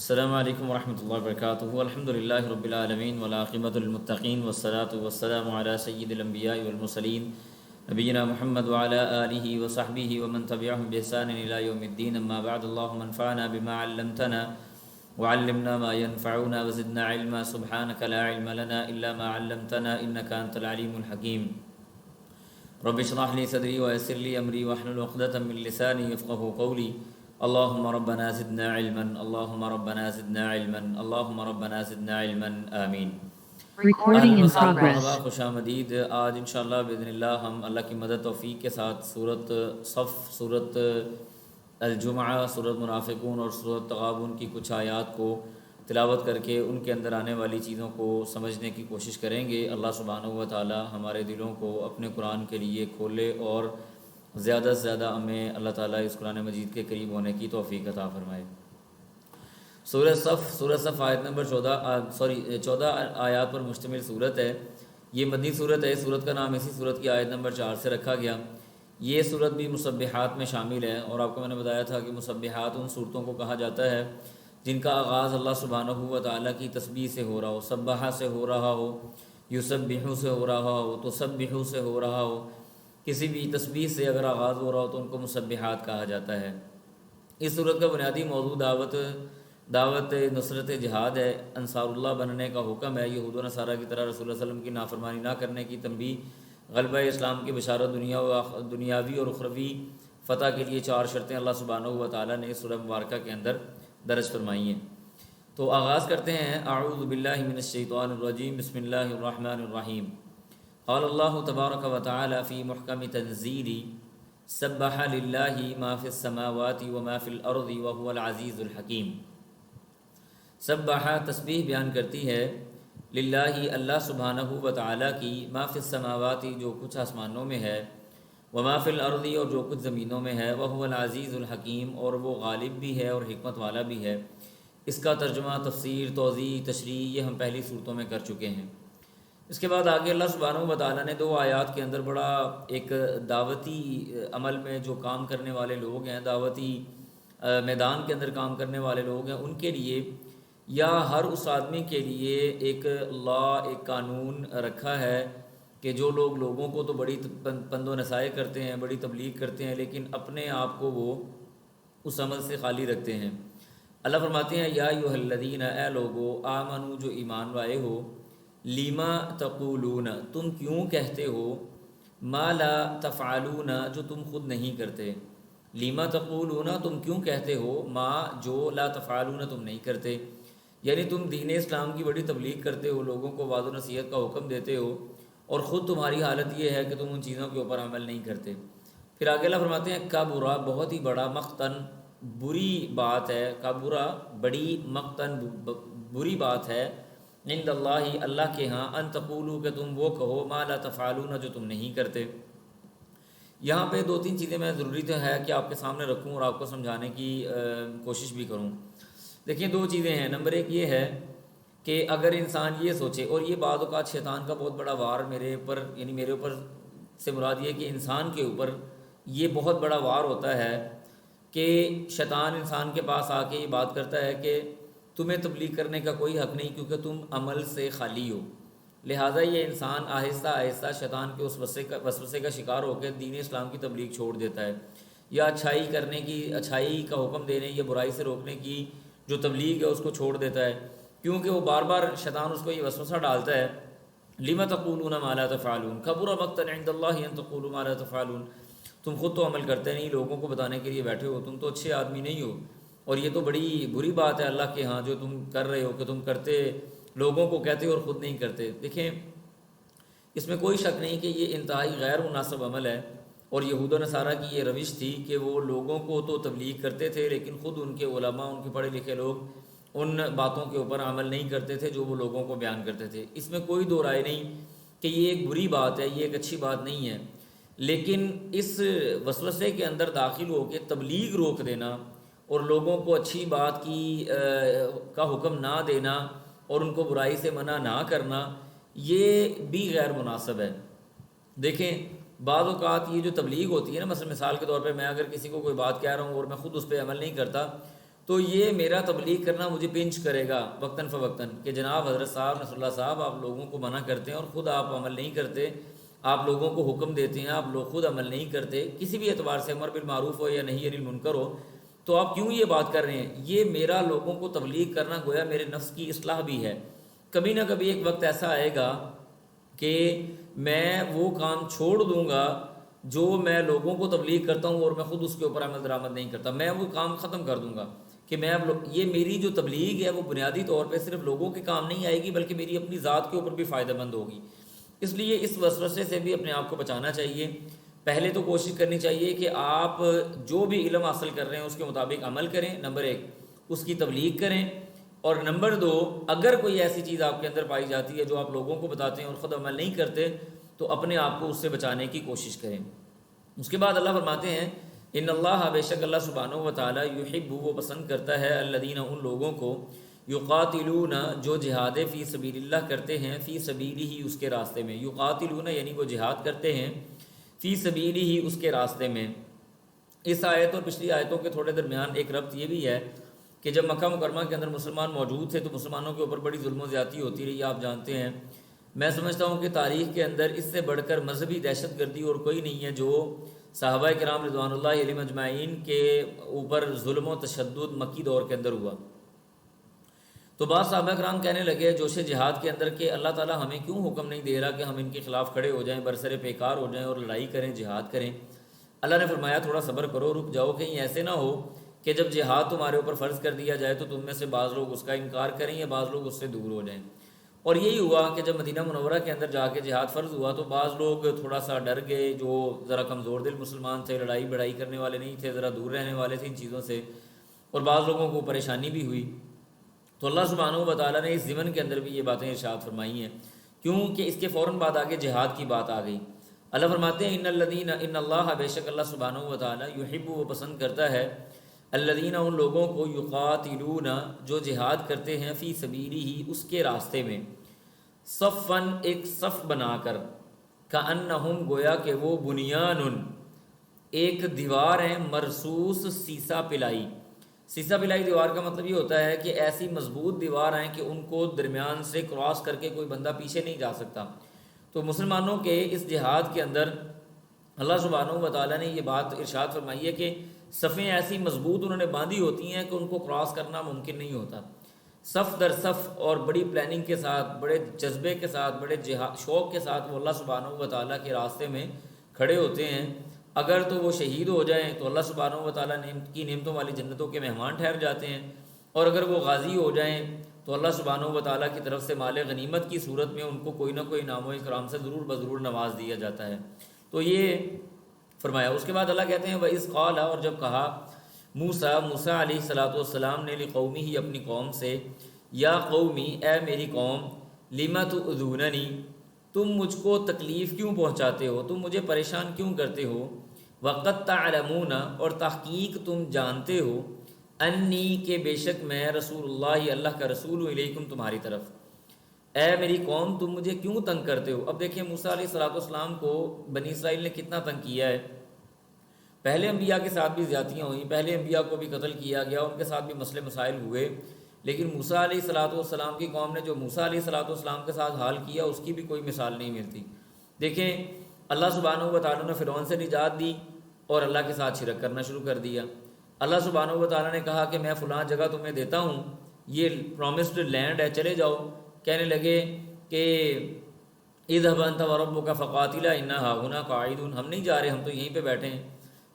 السلام علیکم ورحمۃ اللہ وبرکاتہ۔ الحمد للہ رب العالمین والعاقبۃ للمتقین والصلاۃ والسلام علی سید الانبیاء والمرسلین نبینا محمد وعلی آلہ وصحبہ ومن تبعهم بإحسان الی یوم الدین، اما بعد، اللہم انفعنا بما علمتنا وعلمنا ما ينفعنا وزدنا علما، سبحانک لا علم لنا الا ما علمتنا انک انت العلیم الحکیم۔ رب اشرح لي صدری ويسر لي امری واحلل عقدۃ من لسانی یفقهوا قولی۔ اللهم ربنا زدنا علما، اللهم ربنا زدنا علما، اللهم ربنا زدنا علما، آمین۔ Recording in مرحبا، progress. خوش آمدید۔ آج انشاءاللہ باذن اللہ ہم اللہ کی مدد توفیق کے ساتھ سورۃ صف، سورۃ الجمعہ، سورۃ منافقون اور سورۃ تغابن کی کچھ آیات کو تلاوت کر کے ان کے اندر آنے والی چیزوں کو سمجھنے کی کوشش کریں گے۔ اللہ سبحانہ و تعالی ہمارے دلوں کو اپنے قرآن کے لیے کھولے اور زیادہ سے زیادہ ہمیں اللہ تعالیٰ اس قرآن مجید کے قریب ہونے کی توفیق عطا فرمائے۔ سورہ صف آیت نمبر 14 آیات پر مشتمل صورت ہے۔ یہ مدنی صورت ہے۔ صورت کا نام اسی صورت کی آیت نمبر 4 سے رکھا گیا۔ یہ صورت بھی مسبحات میں شامل ہے، اور آپ کو میں نے بتایا تھا کہ مسبحات ان صورتوں کو کہا جاتا ہے جن کا آغاز اللہ سبحانہ و تعالیٰ کی تسبیح سے ہو رہا ہو، سبحہ سے ہو رہا ہو، یسبحو سے ہو رہا ہو، تسبحو سے ہو رہا ہو، کسی بھی تسبیح سے اگر آغاز ہو رہا ہو تو ان کو مسبحات کہا جاتا ہے۔ اس صورت کا بنیادی موضوع دعوت نصرت جہاد ہے، انصار اللہ بننے کا حکم ہے، یہود و نصارہ کی طرح رسول اللہ صلی اللہ علیہ وسلم کی نافرمانی نہ کرنے کی تنبیہ، غلبہ اسلام کی بشارت، دنیاوی اور اخروی فتح کے لیے 4 شرطیں اللہ سبحانہ و تعالیٰ نے اس سورہ مبارکہ کے اندر درج فرمائی ہیں۔ تو آغاز کرتے ہیں۔ اعوذ باللہ من الشیطان الرجیم، بسم اللہ الرحمن الرحیم۔ قال اللہ تبارک و تعالی فی محکم تنزیلی، سبح للہ ما فی السماوات وما فی الارض وهو العزیز الحکیم۔ سبح تسبیح بیان کرتی ہے، للہ اللہ سبحانہ و تعالی کی، ما فی السماوات جو کچھ آسمانوں میں ہے، وما فی الارض اور جو کچھ زمینوں میں ہے، وهو العزیز الحکیم اور وہ غالب بھی ہے اور حکمت والا بھی ہے۔ اس کا ترجمہ، تفسیر، توضیح، تشریح یہ ہم پہلی صورتوں میں کر چکے ہیں۔ اس کے بعد آگے اللہ سبحانہ و تعالیٰ نے 2 آیات کے اندر بڑا ایک دعوتی عمل میں جو کام کرنے والے لوگ ہیں، دعوتی میدان کے اندر کام کرنے والے لوگ ہیں، ان کے لیے یا ہر اس آدمی کے لیے ایک ایک قانون رکھا ہے کہ جو لوگوں کو تو بڑی پند و نصائح کرتے ہیں، بڑی تبلیغ کرتے ہیں، لیکن اپنے آپ کو وہ اس عمل سے خالی رکھتے ہیں۔ اللہ فرماتے ہیں، یا ایھا الذین، اے لوگو، آمنو جو ایمان لائے ہو، لیما تقولون تم کیوں کہتے ہو، ما لا تفعلون جو تم خود نہیں کرتے، لیما تقولون تم کیوں کہتے ہو، ما جو لا تفعلون تم نہیں کرتے، یعنی تم دین اسلام کی بڑی تبلیغ کرتے ہو، لوگوں کو وعظ و نصیحت کا حکم دیتے ہو، اور خود تمہاری حالت یہ ہے کہ تم ان چیزوں کے اوپر عمل نہیں کرتے۔ پھر آگے اللہ فرماتے ہیں، کبرا بہت ہی بڑا، مقتن بری بات ہے، کبرا بڑی، مقتن بری بات ہے، عند اللہ اللہ کے ہاں، ان تقولوا کہ تم وہ کہو، ما لا تفعلون جو تم نہیں کرتے۔ یہاں پہ 2-3 چیزیں میں ضروری تو ہے کہ آپ کے سامنے رکھوں اور آپ کو سمجھانے کی کوشش بھی کروں۔ دیکھیں 2 چیزیں ہیں۔ نمبر 1 یہ ہے کہ اگر انسان یہ سوچے، اور یہ بعض اوقات شیطان کا بہت بڑا وار میرے اوپر سے مراد یہ کہ انسان کے اوپر یہ بہت بڑا وار ہوتا ہے کہ شیطان انسان کے پاس آ کے یہ بات کرتا ہے کہ تمہیں تبلیغ کرنے کا کوئی حق نہیں کیونکہ تم عمل سے خالی ہو۔ لہٰذا یہ انسان آہستہ آہستہ شیطان کے اس وسوسے کا شکار ہو کے دین اسلام کی تبلیغ چھوڑ دیتا ہے، یا اچھائی کرنے کی، اچھائی کا حکم دینے یا برائی سے روکنے کی جو تبلیغ ہے اس کو چھوڑ دیتا ہے، کیونکہ وہ بار بار شیطان اس کو یہ وسوسہ ڈالتا ہے، لم تقولون ما لا تفعلون، کبر مقتا عند اللہ ان تقولوا ما لا تفعلون، تم خود تو عمل کرتے نہیں، لوگوں کو بتانے کے لیے بیٹھے ہو، تم تو اچھے آدمی نہیں ہو، اور یہ تو بڑی بری بات ہے اللہ کے ہاں جو تم کر رہے ہو کہ تم کرتے، لوگوں کو کہتے اور خود نہیں کرتے۔ دیکھیں اس میں کوئی شک نہیں کہ یہ انتہائی غیر مناسب عمل ہے، اور یہود و نصارہ کی یہ روش تھی کہ وہ لوگوں کو تو تبلیغ کرتے تھے لیکن خود ان کے علماء، ان کے پڑھے لکھے لوگ ان باتوں کے اوپر عمل نہیں کرتے تھے جو وہ لوگوں کو بیان کرتے تھے۔ اس میں کوئی دو رائے نہیں کہ یہ ایک بری بات ہے، یہ ایک اچھی بات نہیں ہے، لیکن اس وسوسے کے اندر داخل ہو کے تبلیغ روک دینا اور لوگوں کو اچھی بات کا حکم نہ دینا اور ان کو برائی سے منع نہ کرنا، یہ بھی غیر مناسب ہے۔ دیکھیں بعض اوقات یہ جو تبلیغ ہوتی ہے نا، مثلا مثال کے طور پہ میں اگر کسی کو کوئی بات کہہ رہا ہوں اور میں خود اس پہ عمل نہیں کرتا، تو یہ میرا تبلیغ کرنا مجھے پنچ کرے گا وقتاً فوقتاً کہ جناب حضرت صاحب نصر اللہ صاحب آپ لوگوں کو منع کرتے ہیں اور خود آپ عمل نہیں کرتے، آپ لوگوں کو حکم دیتے ہیں، آپ لوگ خود عمل نہیں کرتے، کسی بھی اعتبار سے امر بالمعروف ہو یا نہی عن المنکر ہو، تو آپ کیوں یہ بات کر رہے ہیں؟ یہ میرا لوگوں کو تبلیغ کرنا گویا میرے نفس کی اصلاح بھی ہے۔ کبھی نہ کبھی ایک وقت ایسا آئے گا کہ میں وہ کام چھوڑ دوں گا جو میں لوگوں کو تبلیغ کرتا ہوں اور میں خود اس کے اوپر عمل درآمد نہیں کرتا، میں وہ کام ختم کر دوں گا کہ میں اب یہ میری جو تبلیغ ہے وہ بنیادی طور پہ صرف لوگوں کے کام نہیں آئے گی بلکہ میری اپنی ذات کے اوپر بھی فائدہ مند ہوگی۔ اس لیے اس وسوسے سے بھی اپنے آپ کو بچانا چاہیے۔ پہلے تو کوشش کرنی چاہیے کہ آپ جو بھی علم حاصل کر رہے ہیں اس کے مطابق عمل کریں، نمبر 1 اس کی تبلیغ کریں، اور نمبر 2 اگر کوئی ایسی چیز آپ کے اندر پائی جاتی ہے جو آپ لوگوں کو بتاتے ہیں اور خود عمل نہیں کرتے تو اپنے آپ کو اس سے بچانے کی کوشش کریں۔ اس کے بعد اللہ فرماتے ہیں ان اللہ بے شک اللہ سبحانہ و تعالی یحب وہ پسند کرتا ہے الذین ان لوگوں کو یقاتلون جو جہاد فی سبیل اللہ کرتے ہیں، فی سبیلہ ہی اس کے راستے میں، یقاتلون یعنی وہ جہاد کرتے ہیں، فی سبیلہ ہی اس کے راستے میں۔ اس آیت اور پچھلی آیتوں کے تھوڑے درمیان ایک ربط یہ بھی ہے کہ جب مکہ مکرمہ کے اندر مسلمان موجود تھے تو مسلمانوں کے اوپر بڑی ظلم و زیادتی ہوتی رہی، آپ جانتے ہیں۔ میں سمجھتا ہوں کہ تاریخ کے اندر اس سے بڑھ کر مذہبی دہشت گردی اور کوئی نہیں ہے جو صحابہ کرام رضوان اللہ علیہم اجمعین کے اوپر ظلم و تشدد مکی دور کے اندر ہوا۔ تو بعض صحابہ کرام کہنے لگے جوش جہاد کے اندر کہ اللہ تعالیٰ ہمیں کیوں حکم نہیں دے رہا کہ ہم ان کے خلاف کھڑے ہو جائیں، برسر پیکار ہو جائیں اور لڑائی کریں، جہاد کریں۔ اللہ نے فرمایا تھوڑا صبر کرو، رک جاؤ، کہیں ایسے نہ ہو کہ جب جہاد تمہارے اوپر فرض کر دیا جائے تو تم میں سے بعض لوگ اس کا انکار کریں یا بعض لوگ اس سے دور ہو جائیں۔ اور یہی ہوا کہ جب مدینہ منورہ کے اندر جا کے جہاد فرض ہوا تو بعض لوگ تھوڑا سا ڈر گئے، جو ذرا کمزور دل مسلمان تھے، لڑائی بڑائی کرنے والے نہیں تھے، ذرا دور رہنے والے تھے ان چیزوں سے، اور بعض لوگوں کو پریشانی بھی ہوئی۔ تو اللہ سبحانہ و تعالیٰ نے اس ضمن کے اندر بھی یہ باتیں ارشاد فرمائی ہیں، کیونکہ اس کے فوراً بعد آگے جہاد کی بات آ گئی۔ اللہ فرماتے ہیں ان اللہ بے شک اللہ سبحانہ و تعالیٰ یحب وہ پسند کرتا ہے الذین ان لوگوں کو یقاتلون جو جہاد کرتے ہیں فی سبیلہ اس کے راستے میں، صفاً ایک صف بنا کر، کأنہم گویا کہ وہ بنیان ایک دیوار ہے، مرصوص سیسا پلائی۔ سیسا پلائی دیوار کا مطلب یہ ہوتا ہے کہ ایسی مضبوط دیوار ہیں کہ ان کو درمیان سے کراس کر کے کوئی بندہ پیچھے نہیں جا سکتا۔ تو مسلمانوں کے اس جہاد کے اندر اللہ سبحانہ و تعالیٰ نے یہ بات ارشاد فرمائی ہے کہ صفیں ایسی مضبوط انہوں نے باندھی ہوتی ہیں کہ ان کو کراس کرنا ممکن نہیں ہوتا۔ صف در صف اور بڑی پلاننگ کے ساتھ، بڑے جذبے کے ساتھ، بڑے شوق کے ساتھ وہ اللہ سبحانہ و تعالیٰ کے راستے میں کھڑے ہوتے ہیں۔ اگر تو وہ شہید ہو جائیں تو اللہ سبحانہ و تعالیٰ کی نعمتوں والی جنتوں کے مہمان ٹھہر جاتے ہیں، اور اگر وہ غازی ہو جائیں تو اللہ سبحانہ و تعالیٰ کی طرف سے مال غنیمت کی صورت میں ان کو کوئی نہ کوئی انعام و اکرام سے ضرور بضرور نواز دیا جاتا ہے۔ تو یہ فرمایا۔ اس کے بعد اللہ کہتے ہیں وَإِذْ قَالَ اور جب کہا موسیٰ علیہ السلام نے لِقَوْمِهِ اپنی قوم سے، یا قومی اے میری قوم، لِمَ تُؤْذُونَنِی تم مجھ کو تکلیف کیوں پہنچاتے ہو، تم مجھے پریشان کیوں کرتے ہو، وَقَدْ تَعْلَمُونَ اور تحقیق تم جانتے ہو، انی کہ بے شک میں رسول اللہ اللہ کا رسول ہوں، علیکم تمہاری طرف، اے میری قوم تم مجھے کیوں تنگ کرتے ہو۔ اب دیکھیں موسیٰ علیہ السلام کو بنی اسرائیل نے کتنا تنگ کیا ہے۔ پہلے انبیاء کے ساتھ بھی زیادتیاں ہوئیں، پہلے انبیاء کو بھی قتل کیا گیا، ان کے ساتھ بھی مسئلے مسائل ہوئے، لیکن موسیٰ علیہ السلام کی قوم نے جو موسیٰ علیہ السلام کے ساتھ حال کیا اس کی بھی کوئی مثال نہیں ملتی۔ دیکھیں اللہ سبحانہ و تعالیٰ نے فرعون سے نجات دی اور اللہ کے ساتھ شرک کرنا شروع کر دیا۔ اللہ سبحانہ و تعالیٰ نے کہا کہ میں فلاں جگہ تمہیں دیتا ہوں، یہ پرومسڈ لینڈ ہے، چلے جاؤ۔ کہنے لگے کہ اذهب انت وربك فقاتلا انا هاهنا قاعدون، ہم نہیں جا رہے، ہم تو یہیں پہ بیٹھے ہیں۔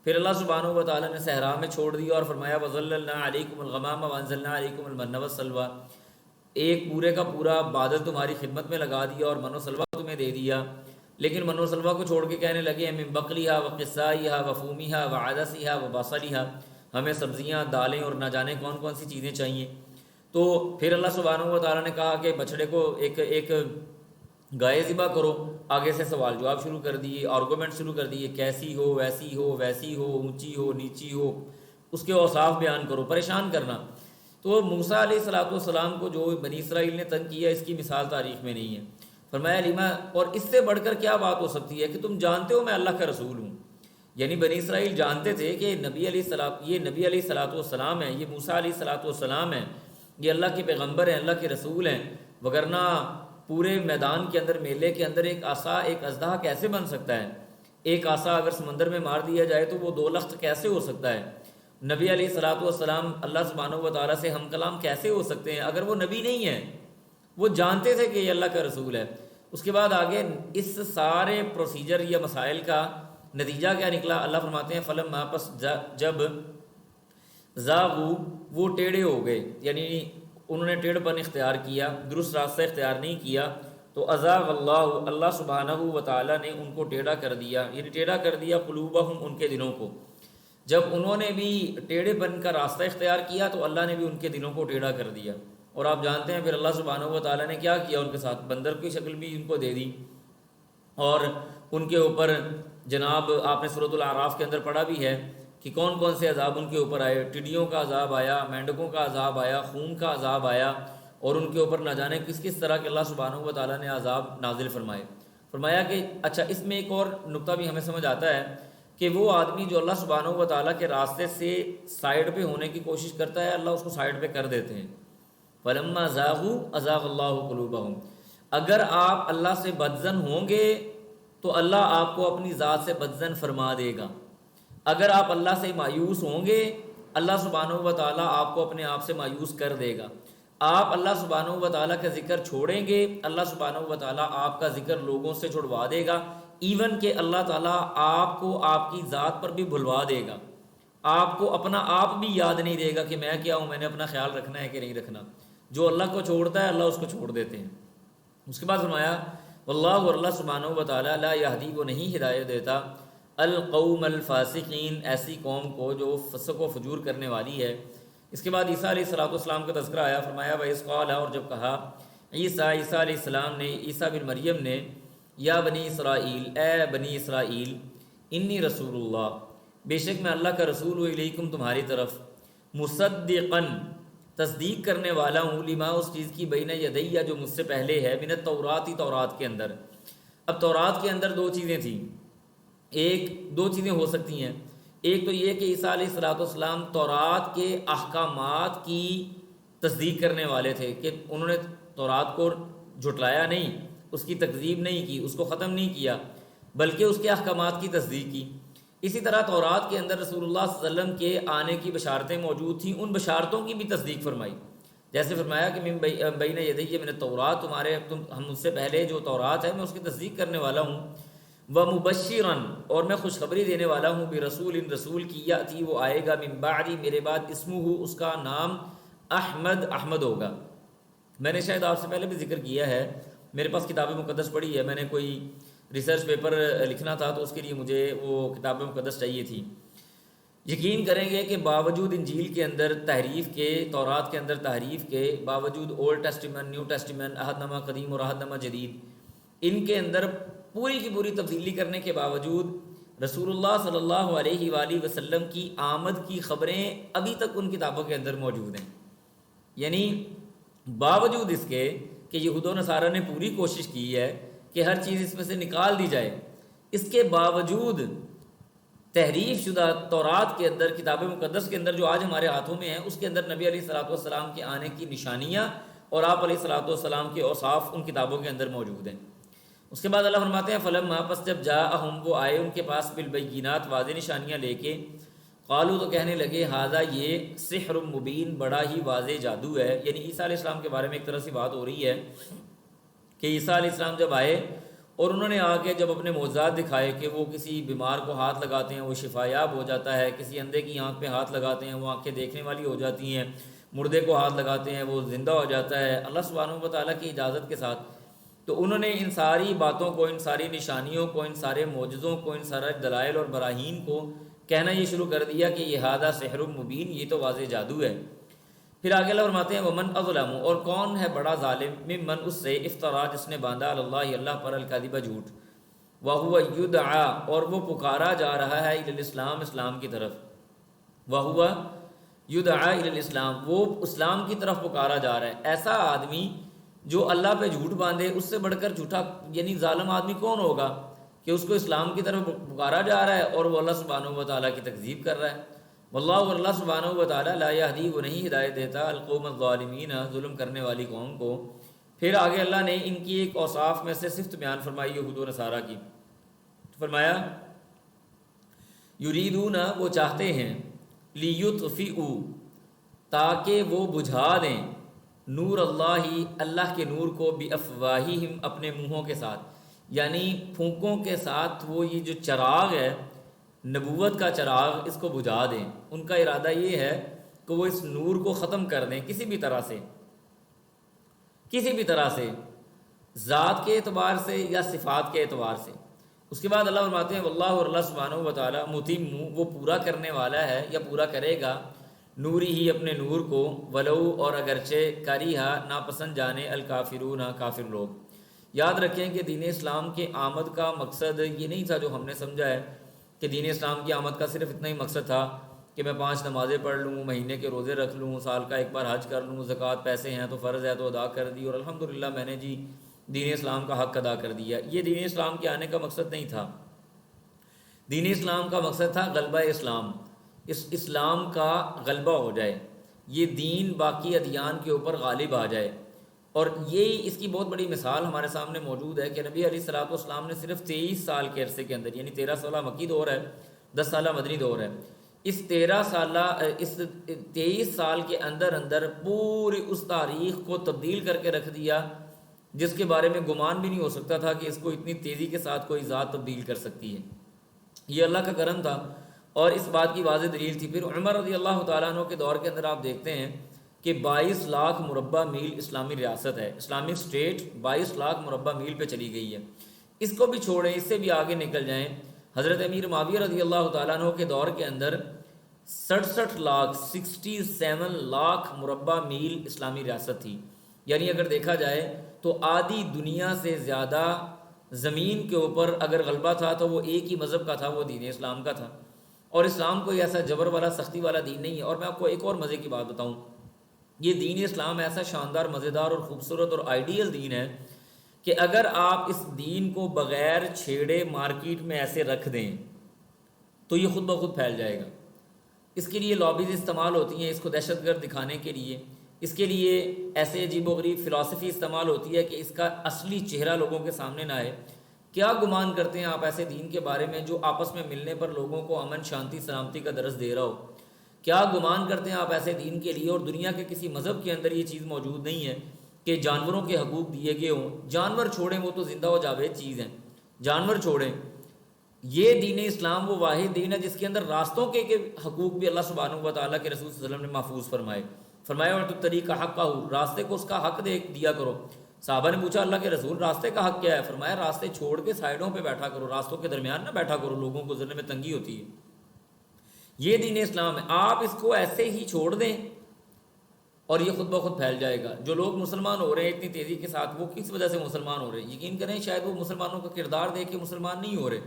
پھر اللہ سبحانہ و تعالیٰ نے صحرا میں چھوڑ دیا اور فرمایا وَظَلَّلْنَا عَلَيْكُمُ الْغَمَامَ وَأَنزَلْنَا عَلَيْكُمُ الْمَنَّ وَالسَّلْوَىٰ، ایک پورے کا پورا بادل تمہاری خدمت میں لگا دیا اور من و سلوہ تمہیں دے دیا، لیکن من و سلوہ کو چھوڑ کے کہنے لگے من بقلیہا وقصائیہا وفومیہا وعدسیہا وبصلیہا، ہمیں سبزیاں، دالیں اور نہ جانے کون کون سی چیزیں چاہیے۔ تو پھر اللہ سبحانہ و تعالیٰ نے کہا کہ بچڑے کو ایک گائے ذبح کرو، آگے سے سوال جواب شروع کر دیے، آرگومنٹ شروع کر دیے، کیسی ہو، ویسی ہو، ویسی ہو، اونچی ہو، نیچی ہو، اس کے اوصاف بیان کرو، پریشان کرنا۔ تو موسیٰ علیہ السلام کو جو بنی اسرائیل نے تنگ کیا اس کی مثال تاریخ میں نہیں ہے۔ فرمایا لیما، اور اس سے بڑھ کر کیا بات ہو سکتی ہے کہ تم جانتے ہو میں اللہ کا رسول ہوں، یعنی بنی اسرائیل جانتے تھے کہ نبی علیہ الصلوۃ والسلام ہیں، یہ موسیٰ علیہ الصلوۃ والسلام ہیں، یہ اللہ کے پیغمبر ہیں، اللہ کے رسول ہیں، وگرنہ پورے میدان کے اندر، میلے کے اندر ایک عصا ایک اژدہا کیسے بن سکتا ہے؟ ایک عصا اگر سمندر میں مار دیا جائے تو وہ 2 لخت کیسے ہو سکتا ہے؟ نبی علیہ الصلوۃ والسلام اللہ سبحانہ و تعالیٰ سے ہم کلام کیسے ہو سکتے ہیں اگر وہ نبی نہیں ہیں؟ وہ جانتے تھے کہ یہ اللہ کا رسول ہے۔ اس کے بعد آگے اس سارے پروسیجر یا مسائل کا نتیجہ کیا نکلا؟ اللہ فرماتے ہیں فلما، پس جب زاغو، وہ ٹیڑھے ہو گئے، یعنی انہوں نے ٹیڑھ پن اختیار کیا، درست راستہ اختیار نہیں کیا، تو ازاغ اللہ سبحانہ و تعالیٰ نے ان کو ٹیڑھا کر دیا، یعنی ٹیڑھا کر دیا قلوبہم، ان کے دلوں کو۔ جب انہوں نے بھی ٹیڑھے پن کا راستہ اختیار کیا تو اللہ نے بھی ان کے دلوں کو ٹیڑھا کر دیا۔ اور آپ جانتے ہیں پھر اللہ سبحانہ و تعالیٰ نے کیا کیا ان کے ساتھ؟ بندر کی شکل بھی ان کو دے دی، اور ان کے اوپر جناب آپ نے سورۃ الاعراف کے اندر پڑھا بھی ہے کہ کون کون سے عذاب ان کے اوپر آئے۔ ٹڈیوں کا عذاب آیا، مینڈکوں کا عذاب آیا، خون کا عذاب آیا، اور ان کے اوپر نہ جانے کس کس طرح کے اللہ سبحانہ و تعالیٰ نے عذاب نازل فرمایا کہ اچھا اس میں ایک اور نقطہ بھی ہمیں سمجھ آتا ہے کہ وہ آدمی جو اللہ سبحانہ و تعالیٰ کے راستے سے سائڈ پہ ہونے کی کوشش کرتا ہے، اللہ اس کو سائڈ پہ کر دیتے ہیں۔ فلما زاغوا ازاغ اللہ قلوبہم، اگر آپ اللہ سے بدظن ہوں گے تو اللہ آپ کو اپنی ذات سے بدظن فرما دے گا۔ اگر آپ اللہ سے مایوس ہوں گے، اللہ سبحانہ و تعالیٰ آپ کو اپنے آپ سے مایوس کر دے گا۔ آپ اللہ سبحانہ و تعالیٰ کا ذکر چھوڑیں گے، اللہ سبحانہ و تعالیٰ آپ کا ذکر لوگوں سے چھڑوا دے گا، ایون کہ اللہ تعالیٰ آپ کو آپ کی ذات پر بھی بھلوا دے گا، آپ کو اپنا آپ بھی یاد نہیں دے گا کہ میں کیا ہوں، میں نے اپنا خیال رکھنا ہے کہ نہیں رکھنا۔ جو اللہ کو چھوڑتا ہے اللہ اس کو چھوڑ دیتے ہیں۔ اس کے بعد فرمایا واللہ، اور اللہ سبحانہ و تعالیٰ لا یہدی، وہ نہیں ہدایت دیتا، القوم الفاسقین، ایسی قوم کو جو فسق و فجور کرنے والی ہے۔ اس کے بعد عیسیٰ علیہ الصلوۃ والسلام کا تذکرہ آیا، فرمایا وَإِذْ قَالَ، اور جب کہا عیسیٰ علیہ السلام نے، عیسیٰ بن مریم نے، یا بنی اسرائیل، اے بنی اسرائیل، انی رسول اللہ، بے شک میں اللہ کا رسول ہوں، الیکم، تمہاری طرف، مصدقاً، تصدیق کرنے والا ہوں، لما، اس چیز کی، بین یدیہ، جو مجھ سے پہلے ہے، من التوراۃ، تورات کے اندر۔ اب تورات کے اندر 2 چیزیں تھیں، ایک 2 چیزیں ہو سکتی ہیں، ایک تو یہ کہ عیسیٰ علیہ الصلوۃ والسلام تورات کے احکامات کی تصدیق کرنے والے تھے، کہ انہوں نے تورات کو جھٹلایا نہیں، اس کی تکذیب نہیں کی، اس کو ختم نہیں کیا، بلکہ اس کے احکامات کی تصدیق کی۔ اسی طرح تورات کے اندر رسول اللہ صلی اللہ علیہ وسلم کے آنے کی بشارتیں موجود تھیں، ان بشارتوں کی بھی تصدیق فرمائی، جیسے فرمایا کہ من بین یدیہ من التوراۃ، ہم مجھ سے پہلے جو تورات ہے میں اس کی تصدیق کرنے والا ہوں، ومبشراً، اور میں خوشخبری دینے والا ہوں، برسول، رسول کی، یاتی، وہ آئے گا، من بعدی، میرے بعد، اسمہ، اس کا نام، احمد ہوگا۔ میں نے شاید آپ سے پہلے بھی ذکر کیا ہے، میرے پاس کتاب مقدس پڑھی ہے، میں نے کوئی ریسرچ پیپر لکھنا تھا تو اس کے لیے مجھے وہ کتاب مقدس چاہیے تھی۔ یقین کریں گے کہ باوجود انجیل کے اندر تحریف کے، تورات کے اندر تحریف کے باوجود، اولڈ ٹیسٹیمنٹ، نیو ٹیسٹیمنٹ، عہد نامہ قدیم اور عہد نامہ جدید، ان کے اندر پوری کی پوری تبدیلی کرنے کے باوجود رسول اللہ صلی اللہ علیہ وآلہ وسلم کی آمد کی خبریں ابھی تک ان کتابوں کے اندر موجود ہیں۔ یعنی باوجود اس کے کہ یہود و نصارہ نے پوری کوشش کی ہے کہ ہر چیز اس میں سے نکال دی جائے، اس کے باوجود تحریف شدہ تورات کے اندر، کتاب مقدس کے اندر جو آج ہمارے ہاتھوں میں ہے، اس کے اندر نبی علیہ الصلوۃ والسلام کے آنے کی نشانیاں اور آپ علیہ الصلوۃ والسلام کے اوصاف ان کتابوں کے اندر موجود ہیں۔ اس کے بعد اللہ فرماتے ہیں فلما، پس جب جاءہم، وہ آئے ان کے پاس، بالبینات، واضح نشانیاں لے کے، قالوا، تو کہنے لگے، ھذا، یہ، سحر مبین، بڑا ہی واضح جادو ہے۔ یعنی عیسیٰ علیہ السلام کے بارے میں ایک طرح سے بات ہو رہی ہے کہ عیسیٰ علیہ السلام جب آئے اور انہوں نے آ کے جب اپنے معجزات دکھائے کہ وہ کسی بیمار کو ہاتھ لگاتے ہیں وہ شفا یاب ہو جاتا ہے، کسی اندھے کی آنکھ پہ ہاتھ لگاتے ہیں وہ آنکھیں دیکھنے والی ہو جاتی ہیں، مردے کو ہاتھ لگاتے ہیں وہ زندہ ہو جاتا ہے اللہ سبحانہ و تعالیٰ کی اجازت کے ساتھ، تو انہوں نے ان ساری باتوں کو، ان ساری نشانیوں کو، ان سارے معجزوں کو، ان سارے دلائل اور براہین کو کہنا یہ شروع کر دیا کہ یہ ھذا سحر مبین، یہ تو واضح جادو ہے۔ پھر آگے اللہ فرماتے ہیں ومن اظلم، اور کون ہے بڑا ظالم، ممن، اس سے، افترا، جس نے باندھا اللہ، اللہ پر، الکذب، جھوٹ، وہو یدعا، اور وہ پکارا جا رہا ہے، الی الاسلام، اسلام کی طرف، وہو یدعا الی الاسلام، وہ اسلام کی طرف پکارا جا رہا ہے۔ ایسا آدمی جو اللہ پہ جھوٹ باندھے، اس سے بڑھ کر جھوٹا یعنی ظالم آدمی کون ہوگا؟ کہ اس کو اسلام کی طرف پکارا جا رہا ہے اور وہ اللہ سبحانہ و تعالیٰ کی تکذیب کر رہا ہے۔ واللہ، اللہ سبحانہ و تعالیٰ لا یہدی، وہ نہیں ہدایت دیتا القوم الظالمین، ظلم کرنے والی قوم کو۔ پھر آگے اللہ نے ان کی ایک اوصاف میں سے صفت بیان فرمائی یہود و نصارہ کی، فرمایا یریدون، وہ چاہتے ہیں، لیطفئوا، تاکہ وہ بجھا دیں، نور اللہ، اللہ کے نور کو، بافواہہم، اپنے منہوں کے ساتھ، یعنی پھونکوں کے ساتھ وہ یہ جو چراغ ہے نبوت کا چراغ، اس کو بجھا دیں۔ ان کا ارادہ یہ ہے کہ وہ اس نور کو ختم کر دیں کسی بھی طرح سے، کسی بھی طرح سے، ذات کے اعتبار سے یا صفات کے اعتبار سے۔ اس کے بعد اللہ فرماتے ہیں واللہ، اور اللہ سبحانہ و تعالیٰ، متم، وہ پورا کرنے والا ہے یا پورا کرے گا، نوری ہی، اپنے نور کو، ولو، اور اگرچہ، کریہا، ناپسند جانے، الکافرون، کافر لوگ۔ یاد رکھیں کہ دین اسلام کے آمد کا مقصد یہ نہیں تھا جو ہم نے سمجھا ہے کہ دین اسلام کی آمد کا صرف اتنا ہی مقصد تھا کہ میں 5 نمازیں پڑھ لوں، مہینے کے روزے رکھ لوں، سال کا ایک بار حج کر لوں، زکوٰۃ پیسے ہیں تو فرض ہے تو ادا کر دی، اور الحمدللہ میں نے جی دین اسلام کا حق ادا کر دیا۔ یہ دین اسلام کے آنے کا مقصد نہیں تھا۔ دین اسلام کا مقصد تھا غلبہ اسلام، اس اسلام کا غلبہ ہو جائے، یہ دین باقی ادیان کے اوپر غالب آ جائے۔ اور یہی اس کی بہت بڑی مثال ہمارے سامنے موجود ہے کہ نبی علیہ الصلوۃ والسلام نے صرف 23 سال کے عرصے کے اندر، یعنی 13 سالہ مکی دور ہے، 10 سالہ مدنی دور ہے، اس 23 سال کے اندر پوری اس تاریخ کو تبدیل کر کے رکھ دیا جس کے بارے میں گمان بھی نہیں ہو سکتا تھا کہ اس کو اتنی تیزی کے ساتھ کوئی ذات تبدیل کر سکتی ہے۔ یہ اللہ کا کرم تھا، اور اس بات کی واضح دلیل تھی۔ پھر عمر رضی اللہ تعالیٰ عنہ کے دور کے اندر آپ دیکھتے ہیں کہ 22 لاکھ مربع میل اسلامی ریاست ہے، اسلامک اسٹیٹ 22 لاکھ مربع میل پہ چلی گئی ہے۔ اس کو بھی چھوڑیں، اس سے بھی آگے نکل جائیں، حضرت امیر معاویہ رضی اللہ تعالیٰ عنہ کے دور کے اندر 67 لاکھ مربع میل اسلامی ریاست تھی، یعنی اگر دیکھا جائے تو آدھی دنیا سے زیادہ زمین کے اوپر اگر غلبہ تھا تو وہ ایک ہی مذہب کا تھا، وہ دین اسلام کا تھا۔ اور اسلام کوئی ایسا جبر والا، سختی والا دین نہیں ہے۔ اور میں آپ کو ایک اور مزے کی بات بتاؤں، یہ دین اسلام ایسا شاندار، مزیدار اور خوبصورت اور آئیڈیل دین ہے کہ اگر آپ اس دین کو بغیر چھیڑے مارکیٹ میں ایسے رکھ دیں تو یہ خود بخود پھیل جائے گا۔ اس کے لیے لابیز استعمال ہوتی ہیں، اس کو دہشت گرد دکھانے کے لیے، اس کے لیے ایسے عجیب و غریب فلاسفی استعمال ہوتی ہے کہ اس کا اصلی چہرہ لوگوں کے سامنے نہ آئے۔ کیا گمان کرتے ہیں آپ ایسے دین کے بارے میں جو آپس میں ملنے پر لوگوں کو امن، شانتی، سلامتی کا درس دے رہا ہو؟ کیا گمان کرتے ہیں آپ ایسے دین کے لیے؟ اور دنیا کے کسی مذہب کے اندر یہ چیز موجود نہیں ہے کہ جانوروں کے حقوق دیے گئے ہوں۔ جانور چھوڑیں، وہ تو زندہ و جاوید چیز ہیں، جانور چھوڑیں۔ یہ دین اسلام وہ واحد دین ہے جس کے اندر راستوں کے حقوق بھی اللہ سبحانہ و تعالیٰ کے رسول صلی اللہ علیہ وسلم نے محفوظ فرمایا اور تو طریقہ حق کا ہو، راستے کو اس کا حق دیا کرو۔ صحابہ نے پوچھا اللہ کے رسول راستے کا حق کیا ہے؟ فرمایا راستے چھوڑ کے سائڈوں پہ بیٹھا کرو، راستوں کے درمیان نہ بیٹھا کرو، لوگوں کو گزرنے میں تنگی ہوتی ہے۔ یہ دین اسلام ہے۔ آپ اس کو ایسے ہی چھوڑ دیں اور یہ خود بخود پھیل جائے گا۔ جو لوگ مسلمان ہو رہے ہیں اتنی تیزی کے ساتھ، وہ کس وجہ سے مسلمان ہو رہے ہیں؟ یقین کریں شاید وہ مسلمانوں کا کردار دیکھ کے مسلمان نہیں ہو رہے،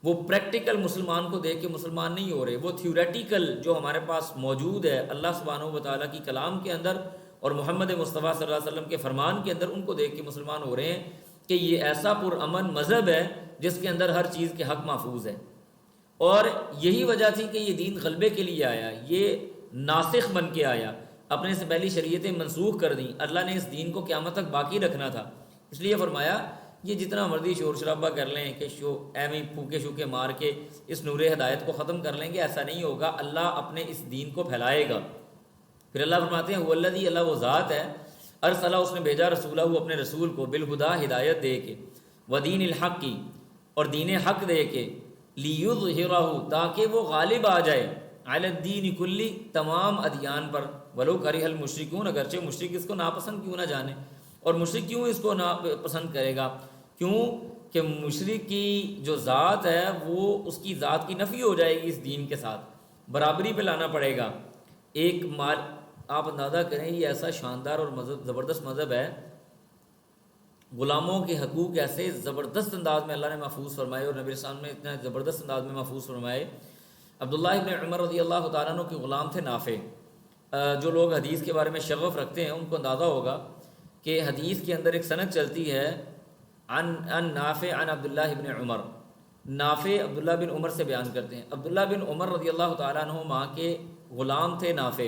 وہ پریکٹیکل مسلمان کو دیکھ کے مسلمان نہیں ہو رہے، وہ تھیوریٹیکل جو ہمارے پاس موجود ہے اللہ سبحانہ و تعالیٰ کی کلام کے اندر اور محمد مصطفیٰ صلی اللہ علیہ وسلم کے فرمان کے اندر، ان کو دیکھ کے مسلمان ہو رہے ہیں کہ یہ ایسا پرامن مذہب ہے جس کے اندر ہر چیز کے حق محفوظ ہے۔ اور یہی وجہ تھی کہ یہ دین غلبے کے لیے آیا، یہ ناسخ بن کے آیا، اپنے سے پہلی شریعتیں منسوخ کر دیں۔ اللہ نے اس دین کو قیامت تک باقی رکھنا تھا، اس لیے فرمایا یہ جتنا مرضی شور شرابہ کر لیں کہ ایویں پھوکے شوکے مار کے اس نور ہدایت کو ختم کر لیں گے، ایسا نہیں ہوگا۔ اللہ اپنے اس دین کو پھیلائے گا۔ پھر اللہ فرماتے ہیں والذی، اللہ وہ ذات ہے، ارسلہ، اس نے بھیجا رسولہ، اپنے رسول کو، بالہدیٰ، ہدایت دے کے، ودین الحق کی، اور دین حق دے کے، لیظہرہ، تاکہ وہ غالب آ جائے، علی الدین کلی، تمام ادیان پر، ولو کرہ المشرکون، اگرچہ مشرک اس کو ناپسند کیوں نہ جانے۔ اور مشرک کیوں اس کو ناپسند کرے گا؟ کیوں کہ مشرک کی جو ذات ہے وہ اس کی ذات کی نفی ہو جائے گی، اس دین کے ساتھ برابری پہ لانا پڑے گا۔ ایک مال، آپ اندازہ کریں، یہ ایسا شاندار اور زبردست مذہب ہے، غلاموں کے حقوق ایسے زبردست انداز میں اللہ نے محفوظ فرمائے اور نبی صلی اللہ علیہ وسلم نے اتنا زبردست انداز میں محفوظ فرمائے۔ عبداللہ ابن عمر رضی اللہ تعالیٰ عنہ کے غلام تھے نافع۔ جو لوگ حدیث کے بارے میں شغف رکھتے ہیں ان کو اندازہ ہوگا کہ حدیث کے اندر ایک سند چلتی ہے عن نافع عن عبداللہ ابن عمر، نافع عبداللہ بن عمر سے بیان کرتے ہیں، عبداللہ بن عمر رضی اللہ تعالیٰ عنہ ماں کے غلام تھے نافع،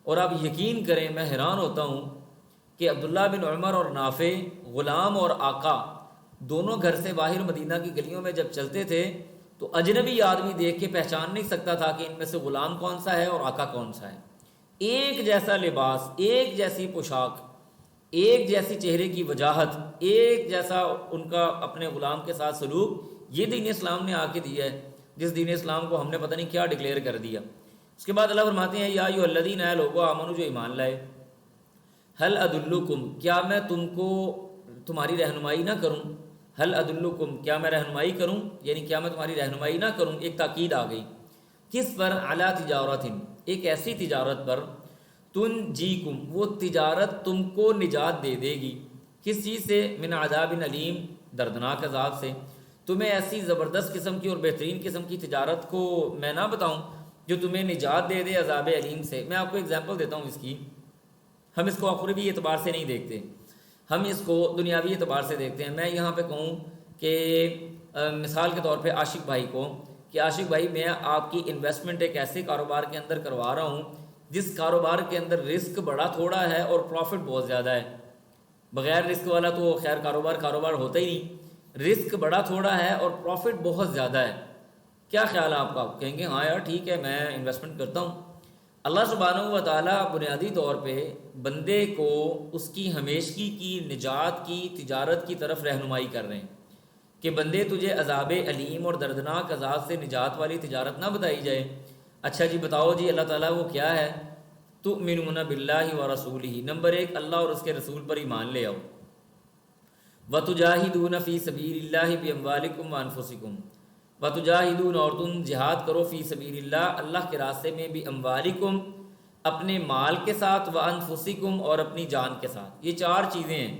اور آپ یقین کریں میں حیران ہوتا ہوں کہ عبداللہ بن عمر اور نافع غلام اور آقا دونوں گھر سے باہر مدینہ کی گلیوں میں جب چلتے تھے تو اجنبی آدمی دیکھ کے پہچان نہیں سکتا تھا کہ ان میں سے غلام کون سا ہے اور آقا کون سا ہے۔ ایک جیسا لباس، ایک جیسی پوشاک، ایک جیسی چہرے کی وجاہت، ایک جیسا ان کا اپنے غلام کے ساتھ سلوک، یہ دین اسلام نے آ کے دیا ہے، جس دین اسلام کو ہم نے پتہ نہیں کیا ڈکلیئر کر دیا۔ اس کے بعد اللہ فرماتے ہیں یا ایھا الذین اے لوگو آمنو جو ایمان لائے، ہل ادلکم کیا میں تم کو تمہاری رہنمائی نہ کروں، ہل ادلکم کیا میں رہنمائی کروں، یعنی کیا میں تمہاری رہنمائی نہ کروں، ایک تاکید آ گئی، کس پر؟ علی تجارت، ایک ایسی تجارت پر، تنجیکم وہ تجارت تم کو نجات دے دے گی، کس چیز سے؟ من عذاب علیم دردناک عذاب سے۔ تمہیں ایسی زبردست قسم کی اور بہترین قسم کی تجارت کو میں نہ بتاؤں جو تمہیں نجات دے دے عذاب علیم سے؟ میں آپ کو اگزامپل دیتا ہوں اس کی۔ ہم اس کو اخروی اعتبار سے نہیں دیکھتے، ہم اس کو دنیاوی اعتبار سے دیکھتے ہیں۔ میں یہاں پہ کہوں کہ مثال کے طور پہ عاشق بھائی کو کہ عاشق بھائی میں آپ کی انویسٹمنٹ ایک ایسے کاروبار کے اندر کروا رہا ہوں جس کاروبار کے اندر رسک بڑا تھوڑا ہے اور پروفٹ بہت زیادہ ہے۔ بغیر رسک والا تو خیر کاروبار ہوتا ہی نہیں، رسک بڑا تھوڑا ہے اور پروفٹ بہت زیادہ ہے۔ کیا خیال ہے آپ کا؟ کہیں گے ہاں یار ٹھیک ہے میں انویسٹمنٹ کرتا ہوں۔ اللہ سبحانہ و تعالیٰ بنیادی طور پہ بندے کو اس کی ہمیشگی کی نجات کی تجارت کی طرف رہنمائی کر رہے ہیں کہ بندے تجھے عذاب علیم اور دردناک عذاب سے نجات والی تجارت نہ بتائی جائے۔ اچھا جی بتاؤ جی اللہ تعالیٰ وہ کیا ہے؟ تؤمنون باللہ ورسولہ، نمبر 1 اللہ اور اس کے رسول پر ایمان لے آؤ، وتجاہدون فی سبیل اللہ باموالکم وانفسکم، وتجاہدون اور تم جہاد کرو فی سبیل اللہ اللہ کے راستے میں، باموالکم اپنے مال کے ساتھ، وانفسکم اور اپنی جان کے ساتھ۔ یہ 4 چیزیں ہیں،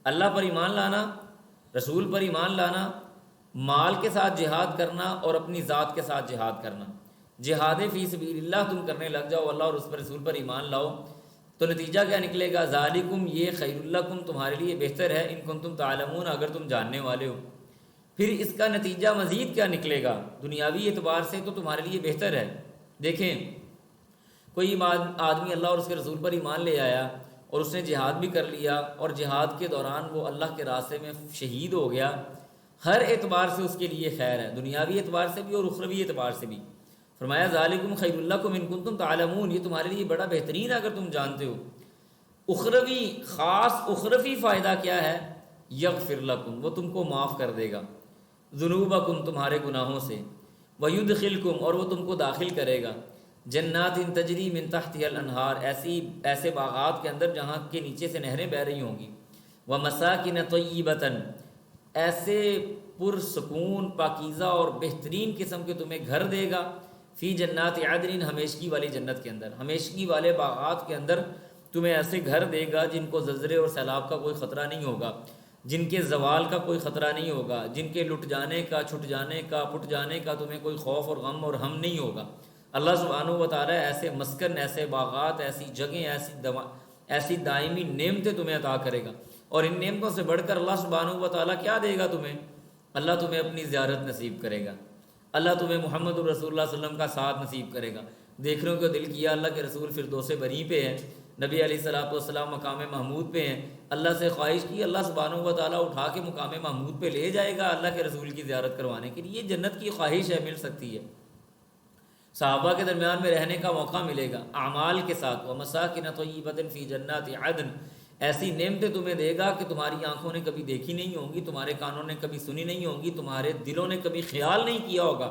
اللہ پر ایمان لانا، رسول پر ایمان لانا، مال کے ساتھ جہاد کرنا اور اپنی ذات کے ساتھ جہاد کرنا۔ جہاد فی سبیل اللہ تم کرنے لگ جاؤ، اللہ اور اس پر رسول پر ایمان لاؤ، تو نتیجہ کیا نکلے گا؟ ذالکم یہ خیر لکم تمہارے لیے بہتر ہے، ان کنتم تعلمون اگر تم جاننے والے ہو۔ پھر اس کا نتیجہ مزید کیا نکلے گا؟ دنیاوی اعتبار سے تو تمہارے لیے بہتر ہے۔ دیکھیں کوئی آدمی اللہ اور اس کے رسول پر ایمان لے آیا اور اس نے جہاد بھی کر لیا اور جہاد کے دوران وہ اللہ کے راستے میں شہید ہو گیا، ہر اعتبار سے اس کے لیے خیر ہے، دنیاوی اعتبار سے بھی اور اخروی اعتبار سے بھی۔ فرمایا ذالکم خیر لکم ان کنتم تعلمون، یہ تمہارے لیے بڑا بہترین ہے اگر تم جانتے ہو۔ اخروی خاص اخروی فائدہ کیا ہے؟ یغفر لکم وہ تم کو معاف کر دے گا، ذنوبکم تمہارے گناہوں سے، ویدخلکم اور وہ تم کو داخل کرے گا، جنات تجری من تحتها الانہار ایسے باغات کے اندر جہاں کے نیچے سے نہریں بہہ رہی ہوں گی، ومساکن طیبۃ ایسے پرسکون پاکیزہ اور بہترین قسم کے تمہیں گھر دے گا، فی جنات عدن ہمیشگی والی جنت کے اندر، ہمیشگی والے باغات کے اندر تمہیں ایسے گھر دے گا جن کو زلزلے اور سیلاب کا کوئی خطرہ نہیں ہوگا، جن کے زوال کا کوئی خطرہ نہیں ہوگا، جن کے لٹ جانے کا، چھٹ جانے کا، پٹ جانے کا تمہیں کوئی خوف اور غم اور ہم نہیں ہوگا۔ اللہ سبحانہ و تعالیٰ ایسے مسکن، ایسے باغات، ایسی جگہیں، ایسی دائمی نعمتیں تمہیں عطا کرے گا۔ اور ان نعمتوں سے بڑھ کر اللہ سبحانہ و تعالیٰ کیا دے گا تمہیں؟ اللہ تمہیں اپنی زیارت نصیب کرے گا، اللہ تمہیں محمد الرسول اللہ صلی اللہ علیہ وسلم کا ساتھ نصیب کرے گا۔ دیکھنے کو دل کیا اللہ کے رسول فردوس بری پہ ہیں، نبی علیہ الصلوۃ والسلام مقام محمود پہ ہیں، اللہ سے خواہش کی اللہ سبحانہ و تعالیٰ اٹھا کے مقام محمود پہ لے جائے گا اللہ کے رسول کی زیارت کروانے کے لیے۔ یہ جنت کی خواہش ہے، مل سکتی ہے، صحابہ کے درمیان میں رہنے کا موقع ملے گا اعمال کے ساتھ۔ ومساکن طیبۃ فی جنات عدن ایسی نعمتیں تمہیں دے گا کہ تمہاری آنکھوں نے کبھی دیکھی نہیں ہوں گی، تمہارے کانوں نے کبھی سنی نہیں ہوں گی، تمہارے دلوں نے کبھی خیال نہیں کیا ہوگا،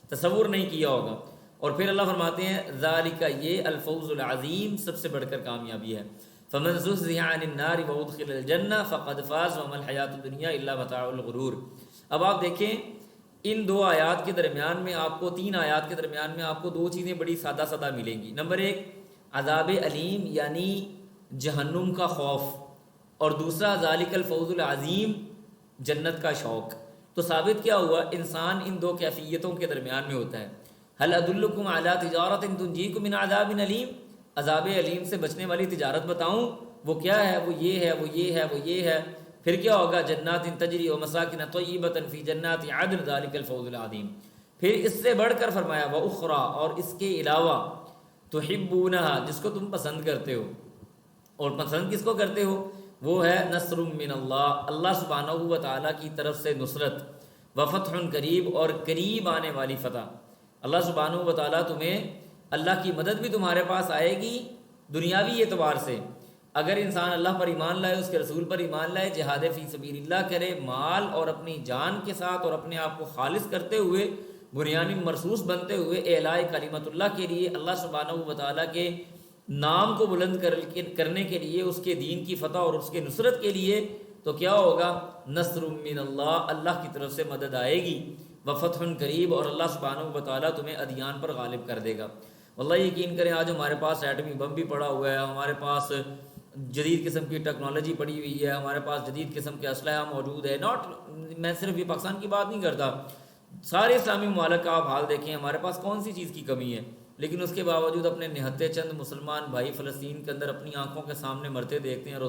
تصور نہیں کیا ہوگا۔ اور پھر اللہ فرماتے ہیں ذالک یہ الفوز العظیم سب سے بڑھ کر کامیابی ہے، فمن زحزح عن النار وادخل الجنہ فقد فاز وما الحیاۃ الدنیا الا متاع الغرور۔ اب آپ دیکھیں ان 2 آیات کے درمیان میں آپ کو 3 آیات کے درمیان میں آپ کو 2 چیزیں بڑی سادہ سادہ ملیں گی۔ نمبر 1 عذاب علیم یعنی جہنم کا خوف، اور دوسرا ذالک الفوز العظیم جنت کا شوق۔ تو ثابت کیا ہوا؟ انسان ان 2 کیفیتوں کے درمیان میں ہوتا ہے۔ هل ادلکم علی تجارت تنجیکم من عذاب علیم، عذاب علیم سے بچنے والی تجارت بتاؤں؟ وہ کیا ہے؟ وہ یہ ہے، وہ یہ ہے، وہ یہ ہے۔ پھر کیا ہوگا؟ جنات تجری و مساکن طیبۃ فی جنات عدن ذلک الفوز العظیم. پھر اس سے بڑھ کر فرمایا واخری، اور اس کے علاوہ تحبونہا، جس کو تم پسند کرتے ہو. اور پسند کس کو کرتے ہو؟ وہ ہے نصر من اللہ، اللہ سبحانہ و تعالیٰ کی طرف سے نصرت، وفتح قریب، اور قریب آنے والی فتح. اللہ سبحانہ و تعالیٰ تمہیں، اللہ کی مدد بھی تمہارے پاس آئے گی دنیاوی اعتبار سے. اگر انسان اللہ پر ایمان لائے، اس کے رسول پر ایمان لائے، جہاد فی سبیل اللہ کرے، مال اور اپنی جان کے ساتھ اور اپنے آپ کو خالص کرتے ہوئے، بنیانی مرصوص بنتے ہوئے اعلاء کلمت اللہ کے لیے، اللہ سبحانہ و تعالیٰ کے نام کو بلند کرنے کے لیے، اس کے دین کی فتح اور اس کے نصرت کے لیے، تو کیا ہوگا؟ نصر من اللہ، اللہ کی طرف سے مدد آئے گی، وفتح قریب، اور اللہ سبحانہ و تعالیٰ تمہیں ادیان پر غالب کر دے گا. واللہ یقین کریں آج ہمارے پاس ایٹمی بم بھی پڑا ہوا ہے، ہمارے پاس جدید قسم کی ٹیکنالوجی پڑی ہوئی ہے، ہمارے پاس جدید قسم کے اسلحہ موجود ہے. میں صرف یہ پاکستان کی بات نہیں کرتا، سارے اسلامی ممالک کا آپ حال دیکھیں، ہمارے پاس کون سی چیز کی کمی ہے. لیکن اس کے باوجود اپنے نہتے چند مسلمان بھائی فلسطین کے اندر اپنی آنکھوں کے سامنے مرتے دیکھتے ہیں،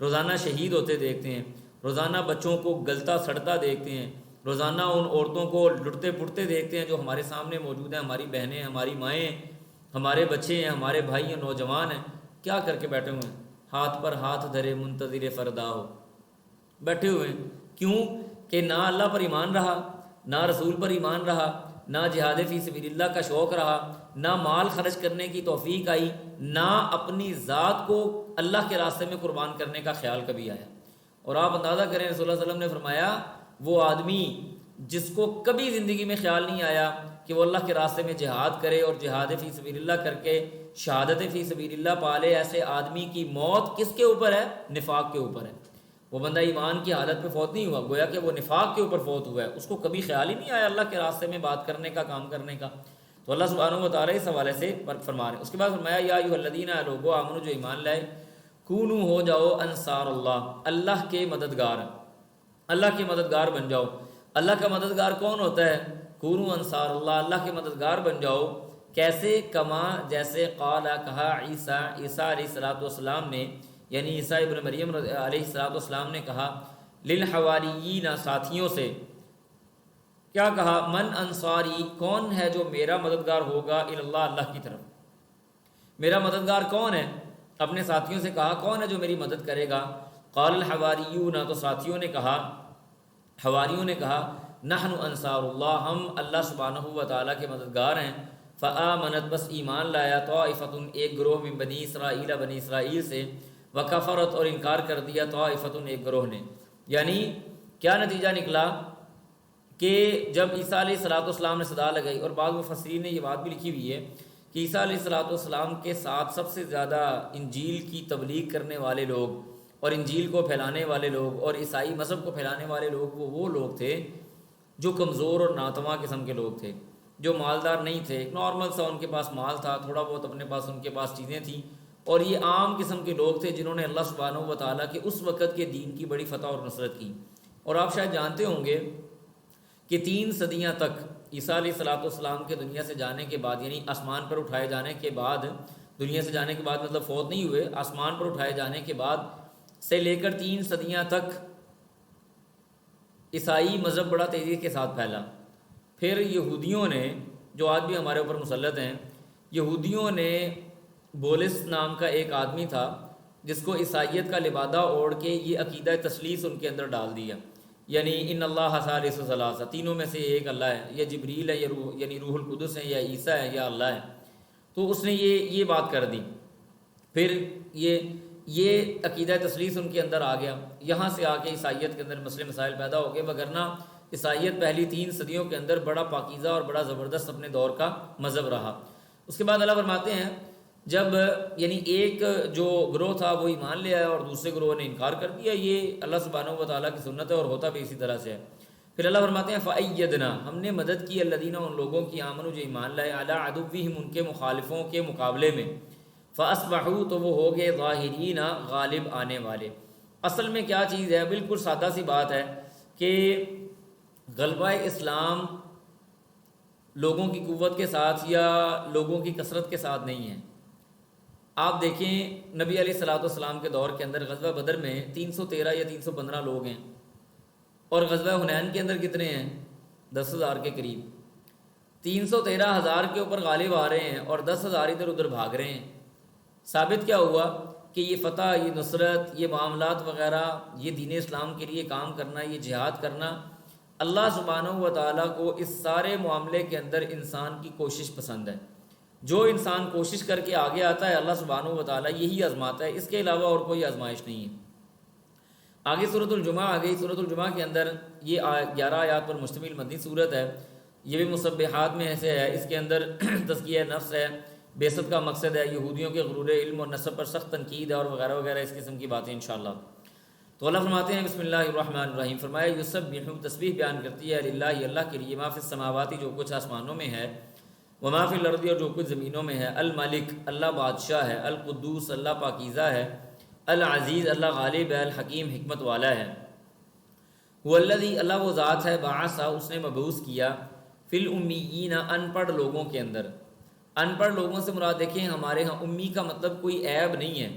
روزانہ شہید ہوتے دیکھتے ہیں، روزانہ بچوں کو گلتا سڑتا دیکھتے ہیں، روزانہ ان عورتوں کو لٹتے پٹتے دیکھتے ہیں جو ہمارے سامنے موجود ہیں، ہماری بہنیں، ہماری مائیں، ہمارے بچے ہیں، ہمارے بھائی ہیں، نوجوان ہیں. کیا کر کے بیٹھے ہوئے ہیں؟ ہاتھ پر ہاتھ دھرے منتظر فردا ہو، بیٹھے ہوئے ہیں. کیوں کہ نہ اللہ پر ایمان رہا، نہ رسول پر ایمان رہا، نہ جہاد فی سبیل اللہ کا شوق رہا، نہ مال خرچ کرنے کی توفیق آئی، نہ اپنی ذات کو اللہ کے راستے میں قربان کرنے کا خیال کبھی آیا. اور آپ اندازہ کریں، رسول اللہ علیہ وسلم نے فرمایا وہ آدمی جس کو کبھی زندگی میں خیال نہیں آیا کہ وہ اللہ کے راستے میں جہاد کرے اور جہاد فی سبیل اللہ کر کے شہادت فی سبیل اللہ پالے، ایسے آدمی کی موت کس کے اوپر ہے؟ نفاق کے اوپر ہے. وہ بندہ ایمان کی حالت پہ فوت نہیں ہوا، گویا کہ وہ نفاق کے اوپر فوت ہوا ہے، اس کو کبھی خیال ہی نہیں آیا اللہ کے راستے میں بات کرنے کا، کام کرنے کا. تو اللہ سبحانہ و تعالیٰ اس حوالے سے فرما رہے ہیں. اس کے بعد فرمایا یا ایھا الذین لوگو آمنو، جو ایمان لائے، کونو ہو جاؤ انصار اللہ، اللہ کے مددگار، اللہ کے مددگار بن جاؤ. اللہ کا مددگار کون ہوتا ہے؟ کونو انصار اللہ، اللہ کے مددگار بن جاؤ. کیسے؟ کما، جیسے قال، کہا، عیسیٰ علیہ السلام نے، یعنی عیسیٰ ابن مریم علیہ السلام نے کہا للحواریین، ساتھیوں سے. کیا کہا؟ من انصاری، کون ہے جو میرا مددگار ہوگا، اللہ، اللہ کی طرف. میرا مددگار کون ہے؟ اپنے ساتھیوں سے کہا کون ہے جو میری مدد کرے گا؟ قال الحواریون، تو ساتھیوں نے کہا، حواریوں نے کہا نحن انصار اللہ، ہم اللہ سبحانہ و تعالیٰ کے مددگار ہیں. فآمنت، بس ایمان لایا، طائفۃ، ایک گروہ، من بنی اسرائیل، بنی اسرائیل سے، وکفرت، اور انکار کر دیا، طائفۃ، ایک گروہ نے. یعنی کیا نتیجہ نکلا کہ جب عیسیٰ علیہ السلام نے صدا لگائی، اور بعض مفسرین نے یہ بات بھی لکھی ہوئی ہے کہ عیسیٰ علیہ السلام کے ساتھ سب سے زیادہ انجیل کی تبلیغ کرنے والے لوگ اور انجیل کو پھیلانے والے لوگ اور عیسائی مذہب کو پھیلانے والے لوگ وہ لوگ تھے جو کمزور اور ناتواں قسم کے لوگ تھے، جو مالدار نہیں تھے، نارمل سا ان کے پاس مال تھا، تھوڑا بہت اپنے پاس ان کے پاس چیزیں تھیں. اور یہ عام قسم کے لوگ تھے جنہوں نے اللہ سبحانہ و تعالیٰ کے اس وقت کے دین کی بڑی فتح اور نصرت کی. اور آپ شاید جانتے ہوں گے کہ 3 صدیاں تک عیسیٰ علیہ السلام کے دنیا سے جانے کے بعد، یعنی آسمان پر اٹھائے جانے کے بعد، دنیا سے جانے کے بعد مطلب فوت نہیں ہوئے، آسمان پر اٹھائے جانے کے بعد سے لے کر 3 صدیاں تک عیسائی مذہب بڑا تیزی کے ساتھ پھیلا. پھر یہودیوں نے، جو آج بھی ہمارے اوپر مسلط ہیں، یہودیوں نے بولس نام کا ایک آدمی تھا جس کو عیسائیت کا لبادہ اوڑھ کے یہ عقیدہ تثلیث ان کے اندر ڈال دیا، یعنی ان اللہ ثالث ثلاثہ، تینوں میں سے ایک اللہ ہے، یا جبریل ہے، یا یعنی روح القدس ہے، یا عیسیٰ ہے، یا اللہ ہے. تو اس نے یہ بات کر دی. پھر یہ عقیدہ تثلیث ان کے اندر آ گیا. یہاں سے آ کے عیسائیت کے اندر مسئلے مسائل پیدا ہو گئے، وگرنہ عیسائیت پہلی 3 صدیوں کے اندر بڑا پاکیزہ اور بڑا زبردست اپنے دور کا مذہب رہا. اس کے بعد اللہ فرماتے ہیں جب یعنی ایک جو گروہ تھا وہ ایمان لے آیا اور دوسرے گروہ نے انکار کر دیا، یہ اللہ سبحانہ و تعالیٰ کی سنت ہے اور ہوتا بھی اسی طرح سے ہے. پھر اللہ فرماتے ہیں فَأَيَّدْنَا، ہم نے مدد کی، الذین، ان لوگوں کی، آمنوا، جو ایمان لائے، علی عدوہم، ان کے مخالفوں کے مقابلے میں، فَأَصْبَحُوا، تو وہ ہو گئے، ظاہرین، غالب آنے والے. اصل میں کیا چیز ہے؟ بالکل سادہ سی بات ہے کہ غلبہ اسلام لوگوں کی قوت کے ساتھ یا لوگوں کی کثرت کے ساتھ نہیں ہے. آپ دیکھیں نبی علیہ الصلوۃ والسلام کے دور کے اندر غزوہ بدر میں 313 یا 315 لوگ ہیں، اور غزوہ حنین کے اندر کتنے ہیں؟ 10,000 کے قریب۔ 313,000 کے اوپر غالب آ رہے ہیں اور 10,000 ادھر ادھر بھاگ رہے ہیں۔ ثابت کیا ہوا کہ یہ فتح، یہ نصرت، یہ معاملات وغیرہ، یہ دین اسلام کے لیے کام کرنا، یہ جہاد کرنا، اللہ سبحانہ و تعالیٰ کو اس سارے معاملے کے اندر انسان کی کوشش پسند ہے۔ جو انسان کوشش کر کے آگے آتا ہے اللہ سبحانہ و تعالیٰ یہی آزماتا ہے، اس کے علاوہ اور کوئی آزمائش نہیں ہے۔ آگے سورۃ الجمعہ آ گئی۔ سورۃ الجمعہ کے اندر یہ 11 آیات پر مشتمل مدنی صورت ہے، یہ بھی مسبحات میں سے ہے۔ اس کے اندر تزکیہ نفس ہے، بعثت کا مقصد ہے، یہودیوں کے غرور علم اور نسب پر سخت تنقید ہے، اور وغیرہ وغیرہ اس قسم کی باتیں انشاءاللہ۔ تو اللہ فرماتے ہیں بسم اللہ الرحمن الرحیم، فرمایا یسبح، تسبیح بیان کرتی ہے، للہ اللہ کے لیے، ما فی السماواتی جو کچھ آسمانوں میں ہے، وما فی الارض اور جو کچھ زمینوں میں ہے، الملک اللہ بادشاہ ہے، القدوس اللہ پاکیزہ ہے، العزیز اللہ غالب ہے، الحکیم حکمت والا ہے۔ وہ اللہ وہ ذات ہے، بعث اس نے مبعوث کیا، فی الامیین ان پڑھ لوگوں کے اندر۔ ان پڑھ لوگوں سے مراد دیکھیں ہمارے ہاں امی کا مطلب کوئی عیب نہیں ہے،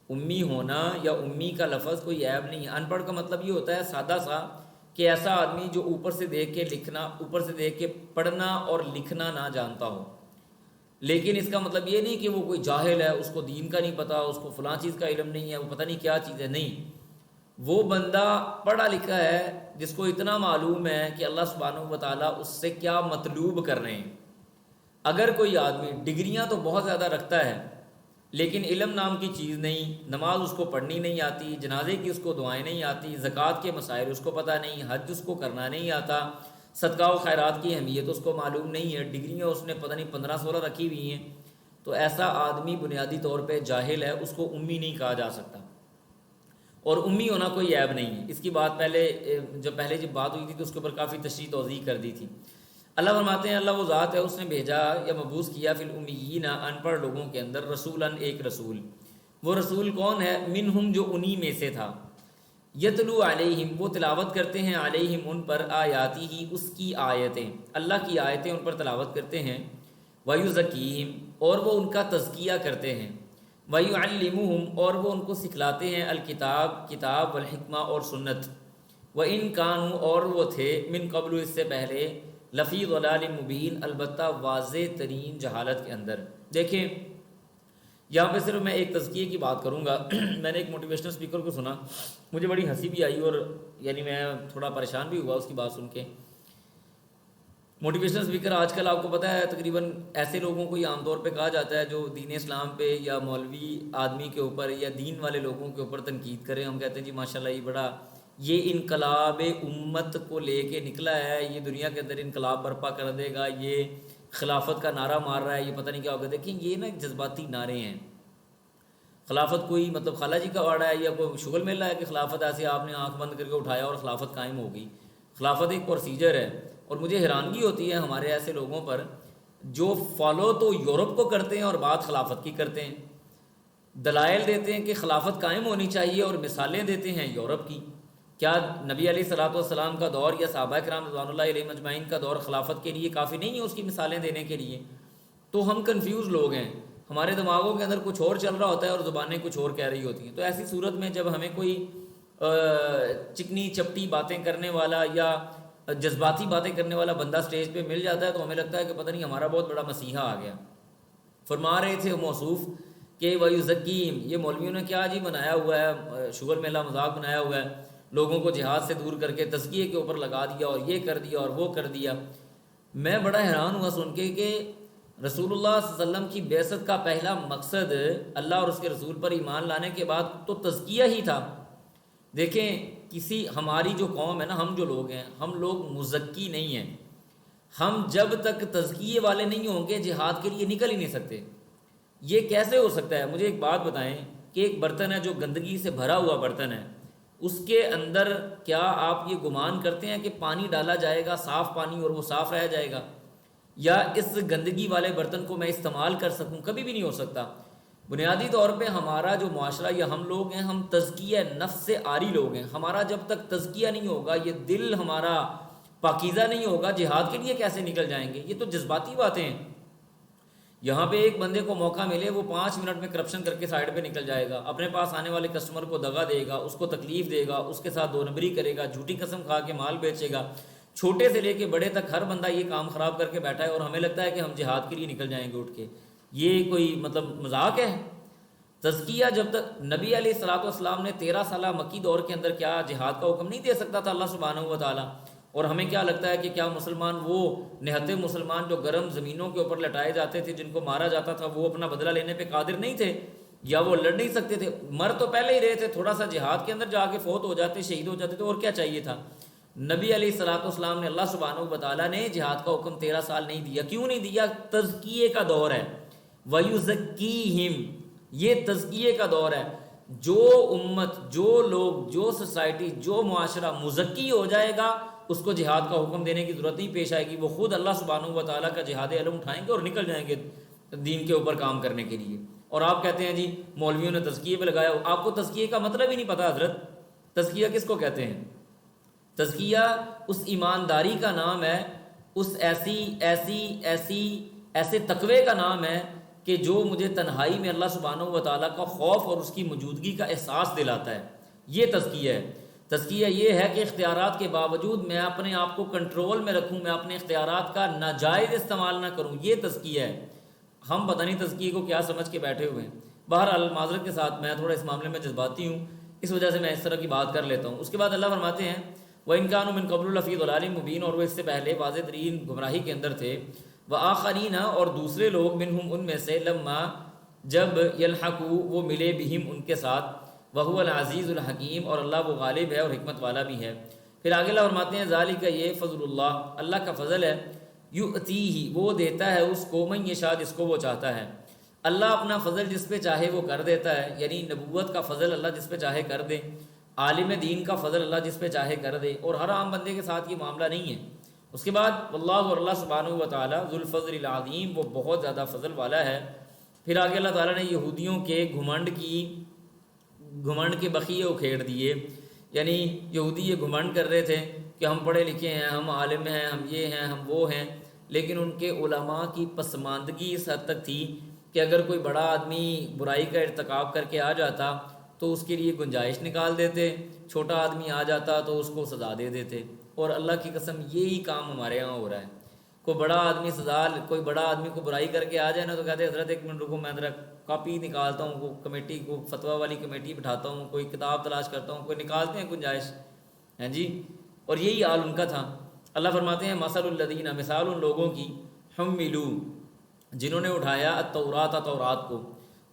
امی ہونا یا امی کا لفظ کوئی عیب نہیں ہے۔ ان پڑھ کا مطلب یہ ہوتا ہے سادہ سا کہ ایسا آدمی جو اوپر سے دیکھ کے لکھنا، اوپر سے دیکھ کے پڑھنا اور لکھنا نہ جانتا ہو۔ لیکن اس کا مطلب یہ نہیں کہ وہ کوئی جاہل ہے، اس کو دین کا نہیں پتہ، اس کو فلاں چیز کا علم نہیں ہے، وہ پتہ نہیں کیا چیز ہے، نہیں۔ وہ بندہ پڑھا لکھا ہے جس کو اتنا معلوم ہے کہ اللہ سبحانہ و تعالیٰ اس سے کیا مطلوب کر رہے ہیں۔ اگر کوئی آدمی ڈگریاں تو بہت زیادہ رکھتا ہے لیکن علم نام کی چیز نہیں، نماز اس کو پڑھنی نہیں آتی، جنازے کی اس کو دعائیں نہیں آتی، زکوٰۃ کے مسائل اس کو پتہ نہیں، حج اس کو کرنا نہیں آتا، صدقہ و خیرات کی اہمیت اس کو معلوم نہیں ہے، ڈگریاں اس نے پتہ نہیں 15-16 رکھی ہوئی ہیں، تو ایسا آدمی بنیادی طور پہ جاہل ہے، اس کو امی نہیں کہا جا سکتا۔ اور امی ہونا کوئی عیب نہیں ہے، اس کی بات جب بات ہوئی تھی تو اس کے اوپر کافی تشریح توضیح کر دی تھی۔ اللہ فرماتے ہیں اللہ وہ ذات ہے، اس نے بھیجا یا مبعوث کیا فی الامیین ان پڑھ لوگوں کے اندر، رسولاً ایک رسول۔ وہ رسول کون ہے؟ منہم جو انہی میں سے تھا، یتلو علیہم وہ تلاوت کرتے ہیں، علیہم ان پر، آیاتی ہی اس کی آیتیں، اللہ کی آیتیں ان پر تلاوت کرتے ہیں، ویزکیہم اور وہ ان کا تزکیہ کرتے ہیں، ویعلمہم اور وہ ان کو سکھلاتے ہیں، الکتاب کتاب، والحکمہ اور سنت، وَإِن كَانُوا اور وہ تھے، من قبل اس سے پہلے، لفی ضلال مبین البتہ واضح ترین جہالت کے اندر۔ دیکھیں یہاں پہ صرف میں ایک تزکیے کی بات کروں گا۔ میں نے ایک موٹیویشنل اسپیکر کو سنا، مجھے بڑی ہنسی بھی آئی اور یعنی میں تھوڑا پریشان بھی ہوا اس کی بات سن کے۔ موٹیویشنل اسپیکر آج کل آپ کو پتہ ہے تقریباً ایسے لوگوں کو ہی عام طور پہ کہا جاتا ہے جو دین اسلام پہ یا مولوی آدمی کے اوپر یا دین والے لوگوں کے اوپر تنقید کریں۔ ہم کہتے ہیں جی ماشاءاللہ یہ بڑا، یہ انقلاب امت کو لے کے نکلا ہے، یہ دنیا کے اندر انقلاب برپا کر دے گا، یہ خلافت کا نعرہ مار رہا ہے، یہ پتہ نہیں کیا ہوگا۔ دیکھیں یہ نا جذباتی نعرے ہیں۔ خلافت کوئی مطلب خالہ جی کا واڑا ہے یا کوئی شغل میلہ ہے کہ خلافت ایسے آپ نے آنکھ بند کر کے اٹھایا اور خلافت قائم ہو گئی؟ خلافت ایک پروسیجر ہے، اور مجھے حیرانگی ہوتی ہے ہمارے ایسے لوگوں پر جو فالو تو یورپ کو کرتے ہیں اور بات خلافت کی کرتے ہیں، دلائل دیتے ہیں کہ خلافت قائم ہونی چاہیے اور مثالیں دیتے ہیں یورپ کی۔ کیا نبی علیہ الصلوۃ والسلام کا دور یا صحابہ کرام رضوان اللہ علیہم اجمعین کا دور خلافت کے لیے کافی نہیں ہے اس کی مثالیں دینے کے لیے؟ تو ہم کنفیوز لوگ ہیں، ہمارے دماغوں کے اندر کچھ اور چل رہا ہوتا ہے اور زبانیں کچھ اور کہہ رہی ہوتی ہیں۔ تو ایسی صورت میں جب ہمیں کوئی چکنی چپٹی باتیں کرنے والا یا جذباتی باتیں کرنے والا بندہ سٹیج پہ مل جاتا ہے تو ہمیں لگتا ہے کہ پتہ نہیں ہمارا بہت بڑا مسیحا آ گیا۔ فرما رہے تھے موصوف کہ ویزکیم، یہ مولویوں نے کیا جی بنایا ہوا ہے، شغل میلہ مذاق بنایا ہوا ہے، لوگوں کو جہاد سے دور کر کے تزکیے کے اوپر لگا دیا اور یہ کر دیا اور وہ کر دیا۔ میں بڑا حیران ہوا سن کے کہ رسول اللہ صلی اللہ علیہ وسلم کی بعثت کا پہلا مقصد اللہ اور اس کے رسول پر ایمان لانے کے بعد تو تزکیہ ہی تھا۔ دیکھیں ہماری جو قوم ہے نا، ہم جو لوگ ہیں، ہم لوگ مزکی نہیں ہیں۔ ہم جب تک تزکیے والے نہیں ہوں گے جہاد کے لیے نکل ہی نہیں سکتے۔ یہ کیسے ہو سکتا ہے؟ مجھے ایک بات بتائیں کہ ایک برتن ہے جو گندگی سے بھرا ہوا برتن ہے، اس کے اندر کیا آپ یہ گمان کرتے ہیں کہ پانی ڈالا جائے گا صاف پانی اور وہ صاف رہ جائے گا، یا اس گندگی والے برتن کو میں استعمال کر سکوں؟ کبھی بھی نہیں ہو سکتا۔ بنیادی طور پہ ہمارا جو معاشرہ یا ہم لوگ ہیں، ہم تزکیہ نفس سے عاری لوگ ہیں۔ ہمارا جب تک تزکیہ نہیں ہوگا، یہ دل ہمارا پاکیزہ نہیں ہوگا، جہاد کے لیے کیسے نکل جائیں گے؟ یہ تو جذباتی باتیں ہیں۔ یہاں پہ ایک بندے کو موقع ملے وہ 5 منٹ میں کرپشن کر کے سائڈ پہ نکل جائے گا، اپنے پاس آنے والے کسٹمر کو دغا دے گا، اس کو تکلیف دے گا، اس کے ساتھ 2 نمبری کرے گا، جھوٹی قسم کھا کے مال بیچے گا، چھوٹے سے لے کے بڑے تک ہر بندہ یہ کام خراب کر کے بیٹھا ہے، اور ہمیں لگتا ہے کہ ہم جہاد کے لیے نکل جائیں گے اٹھ کے. یہ کوئی مطلب مذاق ہے؟ تزکیہ جب تک نبی علیہ الصلوۃ والسلام نے 13 سالہ مکی دور کے اندر کیا جہاد کا حکم نہیں دے سکتا تھا اللہ سبحانہ و تعالیٰ؟ اور ہمیں کیا لگتا ہے کہ کیا مسلمان وہ نہتے مسلمان جو گرم زمینوں کے اوپر لٹائے جاتے تھے، جن کو مارا جاتا تھا، وہ اپنا بدلہ لینے پہ قادر نہیں تھے، یا وہ لڑ نہیں سکتے تھے؟ مر تو پہلے ہی رہے تھے، تھوڑا سا جہاد کے اندر جا کے فوت ہو جاتے، شہید ہو جاتے، تو اور کیا چاہیے تھا؟ نبی علیہ الصلوۃ والسلام نے اللہ سبحانہ و تعالیٰ نے جہاد کا حکم 13 سال نہیں دیا. کیوں نہیں دیا؟ تزکیے کا دور ہے. وَيُزَكِّيهِمْ، یہ تزکیے کا دور ہے. جو امت، جو لوگ، جو سوسائٹی، جو معاشرہ مزکی ہو جائے گا، اس کو جہاد کا حکم دینے کی ضرورت نہیں پیش آئے گی. وہ خود اللہ سبحانہ و تعالیٰ کا جہاد علم اٹھائیں گے اور نکل جائیں گے دین کے اوپر کام کرنے کے لیے. اور آپ کہتے ہیں جی مولویوں نے تزکیے پہ لگایا. آپ کو تزکیے کا مطلب ہی نہیں پتہ حضرت. تزکیہ کس کو کہتے ہیں؟ تزکیہ اس ایمانداری کا نام ہے، اس ایسے تقوی کا نام ہے کہ جو مجھے تنہائی میں اللہ سبحانہ و تعالیٰ کا خوف اور اس کی موجودگی کا احساس دلاتا ہے. یہ تزکیہ ہے. تزکیہ یہ ہے کہ اختیارات کے باوجود میں اپنے آپ کو کنٹرول میں رکھوں، میں اپنے اختیارات کا ناجائز استعمال نہ کروں. یہ تزکیہ ہے. ہم پتہ نہیں تزکیے کو کیا سمجھ کے بیٹھے ہوئے ہیں. بہرحال معذرت کے ساتھ میں تھوڑا اس معاملے میں جذباتی ہوں، اس وجہ سے میں اس طرح کی بات کر لیتا ہوں. اس کے بعد اللہ فرماتے ہیں وَإِنْ كَانُوا مِنْ قَبْلُ لَفِي ضَلَالٍ مُبِينٍ، اور وہ اس سے پہلے واضح ترین گمراہی کے اندر تھے. وَآخَرِينَ، اور دوسرے لوگ، منہم، ان میں سے، لما، جب، يلحقوا، وہ ملے، بہم، ان کے ساتھ، وَهُوَ الْعَزِيزُ الْحَكِيمُ، اور اللہ وہ غالب ہے اور حکمت والا بھی ہے. پھر آگے اللہ فرماتے ہیں ذَلِكَ، یہ فضل اللہ، اللہ کا فضل ہے، يُؤْتِيهِ، وہ دیتا ہے اس کو، مَن يَشَاء، جس کو وہ چاہتا ہے. اللہ اپنا فضل جس پہ چاہے وہ کر دیتا ہے. یعنی نبوت کا فضل اللہ جس پہ چاہے کر دے، عالم دین کا فضل اللہ جس پہ چاہے کر دے، اور ہر عام بندے کے ساتھ یہ معاملہ نہیں ہے. اس کے بعد واللہ، اور اللہ سبحانہ و تعالیٰ، ذو الفضل العظیم، وہ بہت زیادہ فضل والا ہے. پھر آگے اللہ تعالیٰ نے یہودیوں کے گھمنڈ کے بخیے اکھیڑ دیے. یعنی یہودی یہ گھمنڈ کر رہے تھے کہ ہم پڑھے لکھے ہیں، ہم عالم ہیں، ہم یہ ہیں، ہم وہ ہیں، لیکن ان کے علماء کی پسماندگی اس حد تک تھی کہ اگر کوئی بڑا آدمی برائی کا ارتکاب کر کے آ جاتا تو اس کے لیے گنجائش نکال دیتے، چھوٹا آدمی آ جاتا تو اس کو سزا دے دیتے. اور اللہ کی قسم یہی کام ہمارے یہاں ہو رہا ہے. کوئی بڑا آدمی کو برائی کر کے آ جائے نا تو کہتے ہیں حضرت ایک منٹ رکو، میں ذرا کاپی نکالتا ہوں، کو کمیٹی کو فتویٰ والی کمیٹی بٹھاتا ہوں، کوئی کتاب تلاش کرتا ہوں، کوئی نکالتے ہیں گنجائش، ہیں جی. اور یہی حال ان کا تھا. اللہ فرماتے ہیں مثل الذین، مثال ان لوگوں کی، حملوا، جنہوں نے اٹھایا التورات، تورات کو،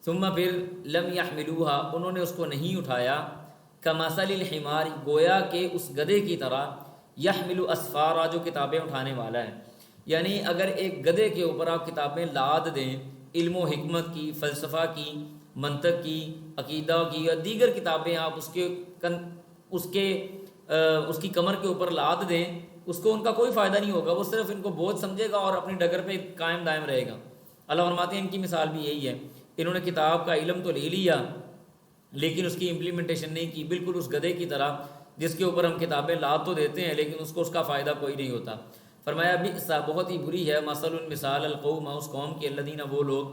ثم پھر لم یحملوها، انہوں نے اس کو نہیں اٹھایا، کمثل الحمار، گویا کہ اس گدھے کی طرح، یحمل اسفارا، جو کتابیں اٹھانے والا ہے. یعنی اگر ایک گدھے کے اوپر آپ کتابیں لاد دیں، علم و حکمت کی، فلسفہ کی، منطق کی، عقیدہ کی، یا دیگر کتابیں آپ اس کی کمر کے اوپر لاد دیں، اس کو ان کا کوئی فائدہ نہیں ہوگا. وہ صرف ان کو بوجھ سمجھے گا اور اپنی ڈگر پہ قائم دائم رہے گا. اللہ فرماتے ہیں ان کی مثال بھی یہی ہے. انہوں نے کتاب کا علم تو لے لیا لیکن اس کی امپلیمنٹیشن نہیں کی، بالکل اس گدھے کی طرح جس کے اوپر ہم کتابیں لاد تو دیتے ہیں لیکن اس کو اس کا فائدہ کوئی نہیں ہوتا. فرمایا بئس، بہت ہی بری ہے، مثل، مثال، القوم، اس قوم کے، الذین، وہ لوگ،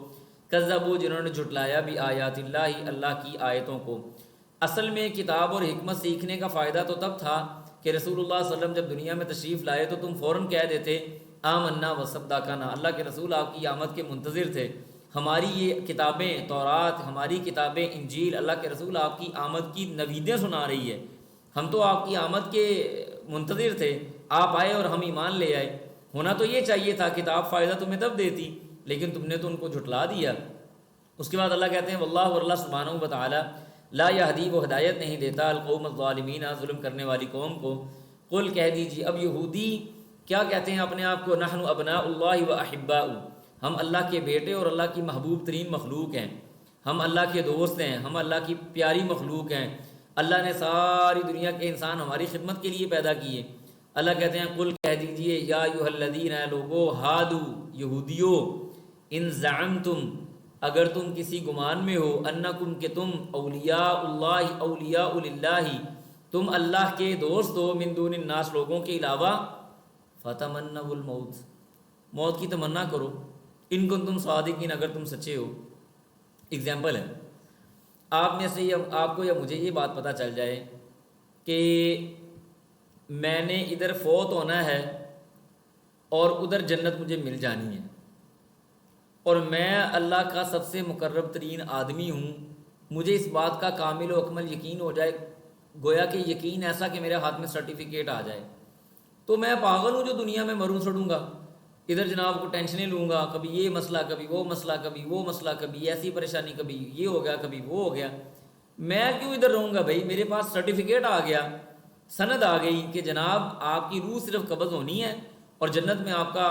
کذبوا، جنہوں نے جھٹلایا، بآیات اللہ، اللہ کی آیتوں کو. اصل میں کتاب اور حکمت سیکھنے کا فائدہ تو تب تھا کہ رسول اللہ صلی اللہ علیہ وسلم جب دنیا میں تشریف لائے تو تم فوراً کہہ دیتے آمنا وصدقنا، اللہ کے رسول آپ کی آمد کے منتظر تھے، ہماری یہ کتابیں تورات، ہماری کتابیں انجیل، اللہ کے رسول آپ کی آمد کی نویدیں سنا رہی ہے، ہم تو آپ کی آمد کے منتظر تھے، آپ آئے اور ہم ایمان لے آئے. ہونا تو یہ چاہیے تھا، کتاب فائدہ تمہیں تب دیتی، لیکن تم نے تو ان کو جھٹلا دیا. اس کے بعد اللہ کہتے ہیں واللہ، اور اللہ سبحانہ و تعالی، لا یہدی، وہ ہدایت نہیں دیتا، القوم الظالمین، ظلم کرنے والی قوم کو. قل، کہہ دیجیے. اب یہودی کیا کہتے ہیں اپنے آپ کو؟ نحن ابناء اللہ و احباؤ، ہم اللہ کے بیٹے اور اللہ کی محبوب ترین مخلوق ہیں، ہم اللہ کے دوست ہیں، ہم اللہ کی پیاری مخلوق ہیں، اللہ نے ساری دنیا کے انسان ہماری خدمت کے لیے پیدا کیے. اللہ کہتے ہیں قل، کہہ دیجیے، یا ایھا الذین، اے لوگو، ہادو، یہودیو، ان زعمتم، اگر تم کسی گمان میں ہو، انکم، کہ تم، اولیاء اللہ، اولیاء للہ، تم اللہ کے دوست ہو، من دون الناس، لوگوں کے علاوہ، فتمنوا الموت، موت کی تمنا کرو. ان کنتم صادقین، اگر تم سچے ہو. اگزامپل ہے، آپ میں سے آپ کو یا مجھے یہ بات پتہ چل جائے کہ میں نے ادھر فوت ہونا ہے اور ادھر جنت مجھے مل جانی ہے، اور میں اللہ کا سب سے مقرب ترین آدمی ہوں، مجھے اس بات کا کامل و اکمل یقین ہو جائے، گویا کہ یقین ایسا کہ میرے ہاتھ میں سرٹیفکیٹ آ جائے، تو میں پاگل ہوں جو دنیا میں مروں سڑوں گا، ادھر جناب کو ٹینشنیں لوں گا، کبھی یہ مسئلہ، کبھی وہ مسئلہ، کبھی وہ مسئلہ، کبھی ایسی پریشانی، کبھی یہ ہو گیا، کبھی وہ ہو گیا. میں کیوں ادھر رہوں گا بھائی؟ میرے پاس سرٹیفکیٹ آ گیا، سند آ گئی کہ جناب آپ کی روح صرف قبض ہونی ہے اور جنت میں آپ کا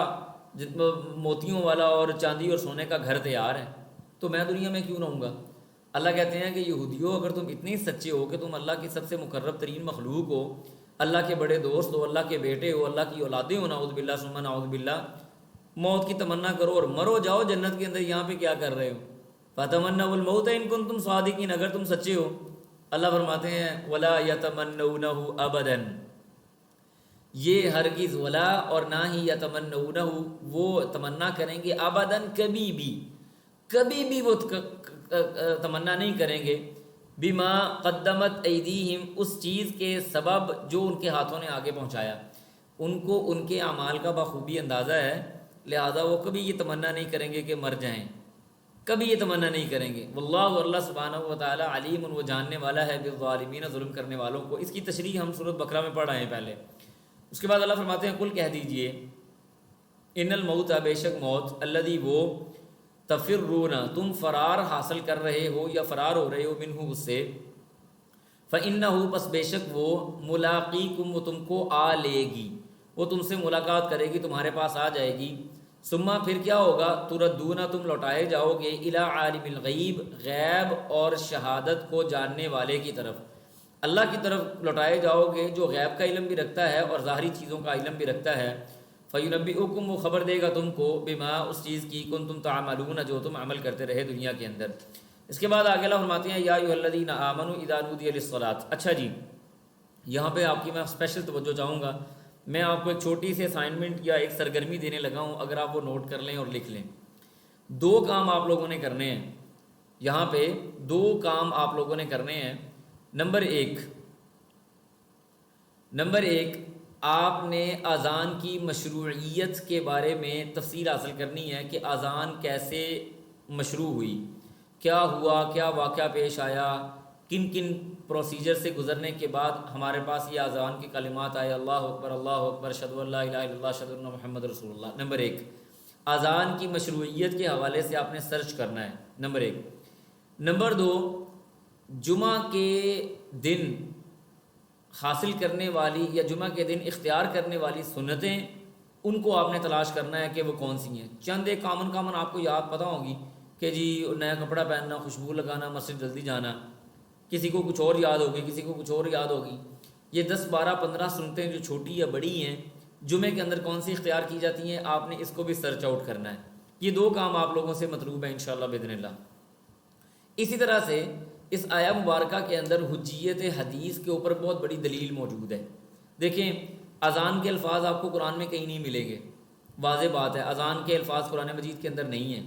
موتیوں والا اور چاندی اور سونے کا گھر تیار ہے، تو میں دنیا میں کیوں رہوں گا؟ اللہ کہتے ہیں کہ یہودیو، اگر تم اتنے سچے ہو کہ تم اللہ کی سب سے مقرب ترین مخلوق ہو، اللہ کے بڑے دوست ہو، اللہ کے بیٹے ہو، اللہ کی اولادیں ہو، نعوذ باللہ ثم نعوذ باللہ، موت کی تمنا کرو اور مرو جاؤ جنت کے اندر، یہاں پہ کیا کر رہے ہو؟ فَتَمَنَّوُا الْمَوْتَ إِن كُنتُمْ صَادِقِينَ، اگر تم سچے ہو. اللہ فرماتے ہیں وَلَا يَتَمَنَّوْنَهُ أَبَدًا، یہ ہرگز، ولا اور نہ ہی، یتمنونہ وہ تمنا کریں گے، ابداً کبھی بھی، کبھی بھی وہ تمنا نہیں کریں گے، بما قدمت ایدیہم، اس چیز کے سبب جو ان کے ہاتھوں نے آگے پہنچایا. ان کو ان کے اعمال کا بخوبی اندازہ ہے، لہذا وہ کبھی یہ تمنا نہیں کریں گے کہ مر جائیں، کبھی یہ تمنا نہیں کریں گے. واللہ، اللہ سبحانہ و تعالی، علیم، وہ جاننے والا ہے، بالظالمین، ظلم کرنے والوں کو. اس کی تشریح ہم سورۃ بقرہ میں پڑھ رہے ہیں پہلے. اس کے بعد اللہ فرماتے ہیں کل کہہ دیجئے، ان الموت، بے شک موت، الذی وہ، تفرون، تم فرار حاصل کر رہے ہو یا فرار ہو رہے ہو، منہ، اس سے، فإنہ، پس بے شک وہ، ملاقیکم، وہ تم کو آ لے گی، وہ تم سے ملاقات کرے گی، تمہارے پاس آ جائے گی. ثم، پھر کیا ہوگا، تردون، تم لوٹائے جاؤ گے، الی عالم الغیب، غیب اور شہادت کو جاننے والے کی طرف، اللہ کی طرف لوٹائے جاؤ گے جو غیب کا علم بھی رکھتا ہے اور ظاہری چیزوں کا علم بھی رکھتا ہے. فَيُنَبِّئُكُمْ، وہ خبر دے گا تم کو، بما، اس چیز کی، کنتم تعملون، جو تم عمل کرتے رہے دنیا کے اندر. اس کے بعد آگے اللہ فرماتے ہیں یا ایھا الذین آمنوا اذا نودی للصلاۃ. اچھا جی، یہاں پہ آپ کی میں اسپیشل توجہ چاہوں گا. میں آپ کو ایک چھوٹی سی اسائنمنٹ یا ایک سرگرمی دینے لگا ہوں، اگر آپ وہ نوٹ کر لیں اور لکھ لیں. 2 کام آپ لوگوں نے کرنے ہیں یہاں پہ، 2 کام آپ لوگوں نے کرنے ہیں. نمبر ایک، آپ نے اذان کی مشروعیت کے بارے میں تفصیل حاصل کرنی ہے کہ اذان کیسے مشروع ہوئی، کیا ہوا، کیا واقعہ پیش آیا، کن کن پروسیجر سے گزرنے کے بعد ہمارے پاس یہ اذان کے کلمات آئے، اللہ اکبر، اللہ اکبر، اشہدو ان لا الہ الا اللہ، اشہدو ان محمد رسول اللہ. نمبر 1، اذان کی مشروعیت کے حوالے سے آپ نے سرچ کرنا ہے، نمبر 1. نمبر 2، جمعہ کے دن حاصل کرنے والی یا جمعہ کے دن اختیار کرنے والی سنتیں، ان کو آپ نے تلاش کرنا ہے کہ وہ کون سی ہیں. چند ایک کامن آپ کو یاد پتہ ہوگی کہ جی نیا کپڑا پہننا، خوشبو لگانا، مسجد جلدی جانا. کسی کو کچھ اور یاد ہوگی، کسی کو کچھ اور یاد ہوگی. یہ 10 12 15 سنتیں جو چھوٹی یا بڑی ہیں، جمعے کے اندر کون سی اختیار کی جاتی ہیں، آپ نے اس کو بھی سرچ آؤٹ کرنا ہے. یہ 2 کام آپ لوگوں سے مطلوب ہیں انشاءاللہ باذن اللہ. اسی طرح سے اس آیہ مبارکہ کے اندر حجیت حدیث کے اوپر بہت بڑی دلیل موجود ہے. دیکھیں، اذان کے الفاظ آپ کو قرآن میں کہیں نہیں ملیں گے، واضح بات ہے، اذان کے الفاظ قرآن مجید کے اندر نہیں ہیں.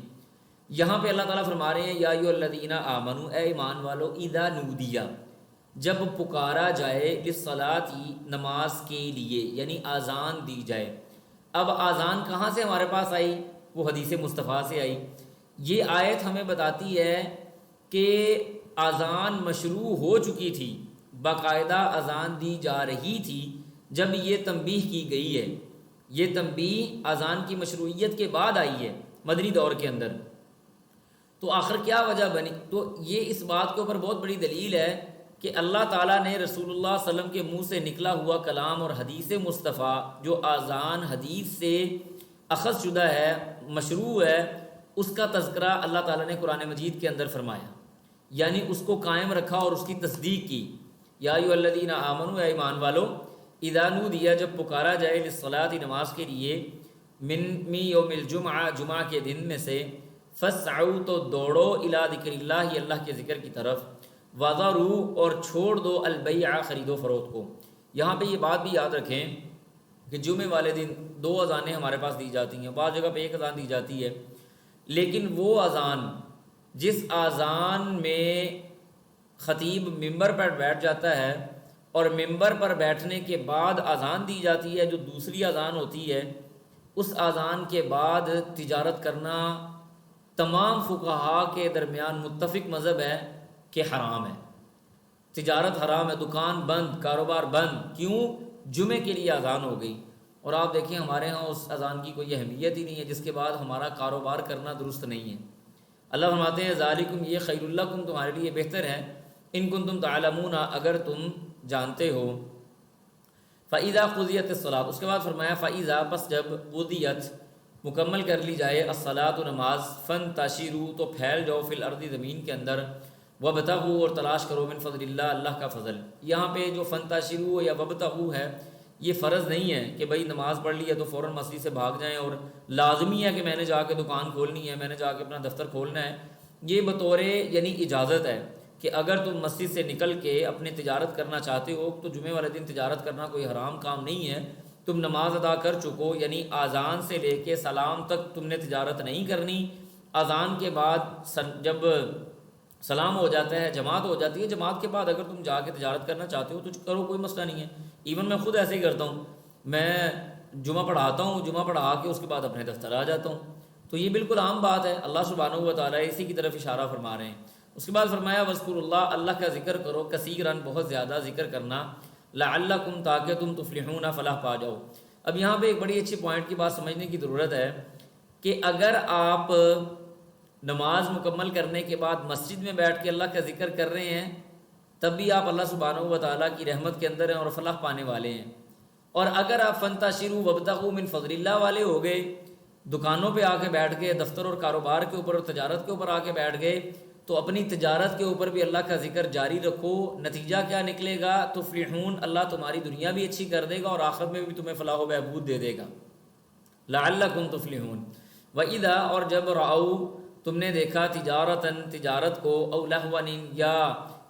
یہاں پہ اللہ تعالیٰ فرما رہے ہیں یا ایھا الذین آمنوا، اے ایمان والو، اذا نودیا، جب پکارا جائے، للصلاۃ، نماز کے لیے، یعنی اذان دی جائے. اب اذان کہاں سے ہمارے پاس آئی؟ وہ حدیث مصطفیٰ سے آئی. یہ آیت ہمیں بتاتی ہے کہ اذان مشروع ہو چکی تھی، باقاعدہ اذان دی جا رہی تھی جب یہ تنبیہ کی گئی ہے. یہ تنبیہ اذان کی مشروعیت کے بعد آئی ہے مدنی دور کے اندر. تو آخر کیا وجہ بنی؟ تو یہ اس بات کے اوپر بہت بڑی دلیل ہے کہ اللہ تعالیٰ نے رسول اللہ صلی اللہ علیہ وسلم کے منہ سے نکلا ہوا کلام اور حدیث مصطفیٰ جو اذان حدیث سے اخذ شدہ ہے، مشروع ہے، اس کا تذکرہ اللہ تعالیٰ نے قرآن مجید کے اندر فرمایا، یعنی اس کو قائم رکھا اور اس کی تصدیق کی. یا ایھا الذین آمنوا، اے ایمان والو، اذا نودیا، جب پکارا جائے، للصلاۃ، نماز کے لیے، من یوم الجمعہ، جمعہ کے دن میں سے، فاسعوا، تو دوڑو، الی ذکر اللہ، اللہ کے ذکر کی طرف، وذروا، اور چھوڑ دو، البیع، خرید و فروخت کو. یہاں پہ یہ بات بھی یاد رکھیں کہ جمعے والے دن 2 اذانیں ہمارے پاس دی جاتی ہیں، بعض جگہ پہ 1 اذان دی جاتی ہے. لیکن وہ اذان جس اذان میں خطیب ممبر پر بیٹھ جاتا ہے اور ممبر پر بیٹھنے کے بعد اذان دی جاتی ہے جو دوسری اذان ہوتی ہے، اس اذان کے بعد تجارت کرنا تمام فقہا کے درمیان متفق مذہب ہے کہ حرام ہے، تجارت حرام ہے، دکان بند، کاروبار بند۔ کیوں؟ جمعے کے لیے اذان ہو گئی۔ اور آپ دیکھیں ہمارے ہاں اس اذان کی کوئی اہمیت ہی نہیں ہے جس کے بعد ہمارا کاروبار کرنا درست نہیں ہے۔ اللہ فرماتے ہیں ذالکم، یہ خیر لکم، تمہارے لیے بہتر ہے، ان کنتم تعلمون، اگر تم جانتے ہو۔ فَإِذَا قُضِيَتِ الصَّلَاةُ، اس کے بعد فرمایا فَإِذَا، پس جب قُضِيَت مکمل کر لی جائے الصلاۃ نماز، فَانْتَشِرُوا تو پھیل جاؤ، فی الارض زمین کے اندر، وَابْتَغُوا اور تلاش کرو، من فضل اللہ اللہ کا فضل۔ یہاں پہ جو فَانْتَشِرُوا یا وَابْتَغُوا ہے یہ فرض نہیں ہے کہ بھائی نماز پڑھ لی ہے تو فوراً مسجد سے بھاگ جائیں اور لازمی ہے کہ میں نے جا کے دکان کھولنی ہے، میں نے جا کے اپنا دفتر کھولنا ہے۔ یہ بطور یعنی اجازت ہے کہ اگر تم مسجد سے نکل کے اپنی تجارت کرنا چاہتے ہو تو جمعے والے دن تجارت کرنا کوئی حرام کام نہیں ہے، تم نماز ادا کر چکو، یعنی اذان سے لے کے سلام تک تم نے تجارت نہیں کرنی۔ اذان کے بعد جب سلام ہو جاتا ہے، جماعت ہو جاتی ہے، جماعت کے بعد اگر تم جا کے تجارت کرنا چاہتے ہو تو کرو، کوئی مسئلہ نہیں ہے۔ ایون میں خود ایسے ہی کرتا ہوں، میں جمعہ پڑھاتا ہوں، جمعہ پڑھا کے اس کے بعد اپنے دفتر آ جاتا ہوں، تو یہ بالکل عام بات ہے۔ اللہ سبحانہ و تعالیٰ اسی کی طرف اشارہ فرما رہے ہیں۔ اس کے بعد فرمایا وَاذْكُرُوا اللَّهَ، اللہ کا ذکر کرو، کثیراً بہت زیادہ ذکر کرنا، لعلکم تاکہ تم تفلحون فلاح پا جاؤ۔ اب یہاں پہ ایک بڑی اچھی پوائنٹ کی بات سمجھنے کی ضرورت ہے کہ اگر آپ نماز مکمل کرنے کے بعد مسجد میں بیٹھ کے اللہ کا ذکر کر رہے ہیں تب بھی آپ اللہ سبحانہ و تعالیٰ کی رحمت کے اندر ہیں اور فلاح پانے والے ہیں۔ اور اگر آپ فَانْتَشِرُوا وَابْتَغُوا مِنْ فَضْلِ اللَّهِ والے ہو گئے، دکانوں پہ آ کے بیٹھ گئے، دفتر اور کاروبار کے اوپر اور تجارت کے اوپر آ کے بیٹھ گئے، تو اپنی تجارت کے اوپر بھی اللہ کا ذکر جاری رکھو۔ نتیجہ کیا نکلے گا؟ تفلحون، اللہ تمہاری دنیا بھی اچھی کر دے گا اور آخرت میں بھی تمہیں فلاح و بہبود دے دے گا۔ لعلکم تفلحون۔ وَإِذَا، اور جب رَأَوْا تم نے دیکھا، تجارتاً تجارت کو، او لہواً یا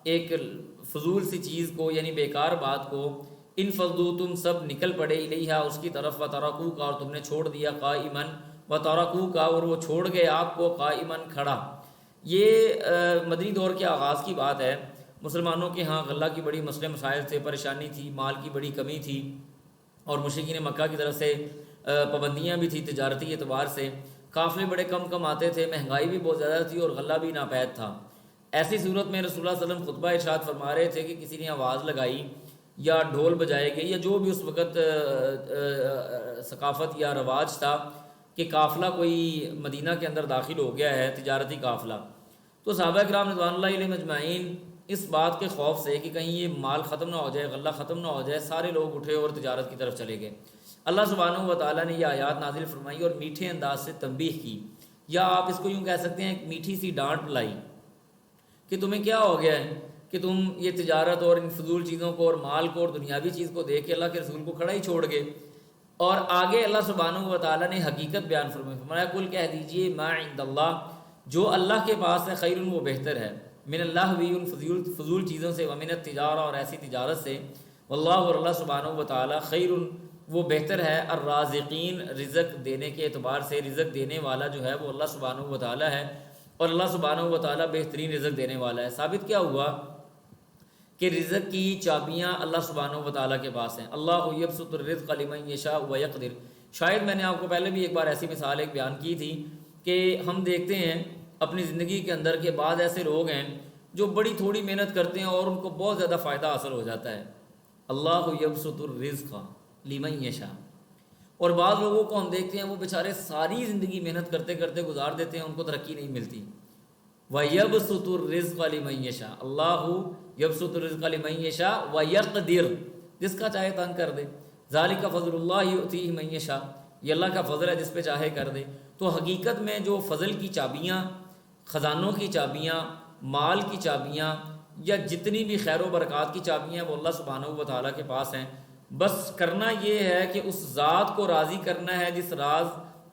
ایک فضول سی چیز کو یعنی بیکار بات کو، انفضوا تم سب نکل پڑے الیہا اس کی طرف، وترکوک اور تم نے چھوڑ دیا، قائما وترکوک اور وہ چھوڑ گئے آپ کو، قائما کھڑا۔ یہ مدنی دور کے آغاز کی بات ہے۔ مسلمانوں کے ہاں غلہ کی بڑی مسئلے مسائل تھے، پریشانی تھی، مال کی بڑی کمی تھی، اور مشرکین مکہ کی طرف سے پابندیاں بھی تھی تجارتی اعتبار سے، قافلے بڑے کم آتے تھے، مہنگائی بھی بہت زیادہ تھی اور غلہ بھی ناپید تھا۔ ایسی صورت میں رسول اللہ صلی اللہ علیہ وسلم خطبہ ارشاد فرما رہے تھے کہ کسی نے آواز لگائی یا ڈھول بجائے گئے یا جو بھی اس وقت ثقافت یا رواج تھا کہ قافلہ کوئی مدینہ کے اندر داخل ہو گیا ہے، تجارتی قافلہ، تو صحابہ کرام رضوان اللہ علیہم اجمعین اس بات کے خوف سے کہ کہیں یہ مال ختم نہ ہو جائے، غلہ ختم نہ ہو جائے، سارے لوگ اٹھے اور تجارت کی طرف چلے گئے۔ اللہ سبحانہ و تعالیٰ نے یہ آیات نازل فرمائی اور میٹھے انداز سے تنبیہ کی، یا آپ اس کو یوں کہہ سکتے ہیں ایک میٹھی سی ڈانٹ لائی کہ تمہیں کیا ہو گیا ہے کہ تم یہ تجارت اور ان فضول چیزوں کو اور مال کو اور دنیاوی چیز کو دیکھ کے اللہ کے رسول کو کھڑا ہی چھوڑ گئے۔ اور آگے اللہ سبحانہ و تعالیٰ نے حقیقت بیان فرمائی، فرمایا کل کہہ دیجئے ما عند اللہ، جو اللہ کے پاس ہے، خیر وہ بہتر ہے، من اللہ بھی ان فضول چیزوں سے، ومن التجارہ اور ایسی تجارت سے، واللہ اور اللہ سبحانہ و تعالیٰ خیر وہ بہتر ہے، الرازقین رزق دینے کے اعتبار سے، رزق دینے والا جو ہے وہ اللہ سبحانہ و تعالیٰ ہے، اور اللہ سبحانہ و تعالیٰ بہترین رزق دینے والا ہے۔ ثابت کیا ہوا کہ رزق کی چابیاں اللہ سبحانہ و تعالیٰ کے پاس ہیں۔ اللہ یبسط الرزق لمن یشاء ویقدر۔ شاید میں نے آپ کو پہلے بھی ایک بار ایسی مثال ایک بیان کی تھی کہ ہم دیکھتے ہیں اپنی زندگی کے اندر کہ بعض ایسے لوگ ہیں جو بڑی تھوڑی محنت کرتے ہیں اور ان کو بہت زیادہ فائدہ حاصل ہو جاتا ہے۔ اللہ یبسط الرزق لمن یشاء۔ اور بعض لوگوں کو ہم دیکھتے ہیں وہ بیچارے ساری زندگی محنت کرتے کرتے گزار دیتے ہیں، ان کو ترقی نہیں ملتی۔ وَيَبْسُطُ الرِّزْقَ لِمَن يَشَاءُ، اللہ یبسط الرزق لمن یشاء وَيَقْدِرُ، جس کا چاہے تنگ کر دے۔ ذَلِكَ فضل اللہ یؤتیہ من یشاء، یہ اللہ کا فضل ہے جس پہ چاہے کر دے۔ تو حقیقت میں جو فضل کی چابیاں، خزانوں کی چابیاں، مال کی چابیاں، یا جتنی بھی خیر و برکات کی چابیاں وہ اللہ سبحانہ و تعالیٰ کے پاس ہیں۔ بس کرنا یہ ہے کہ اس ذات کو راضی کرنا ہے،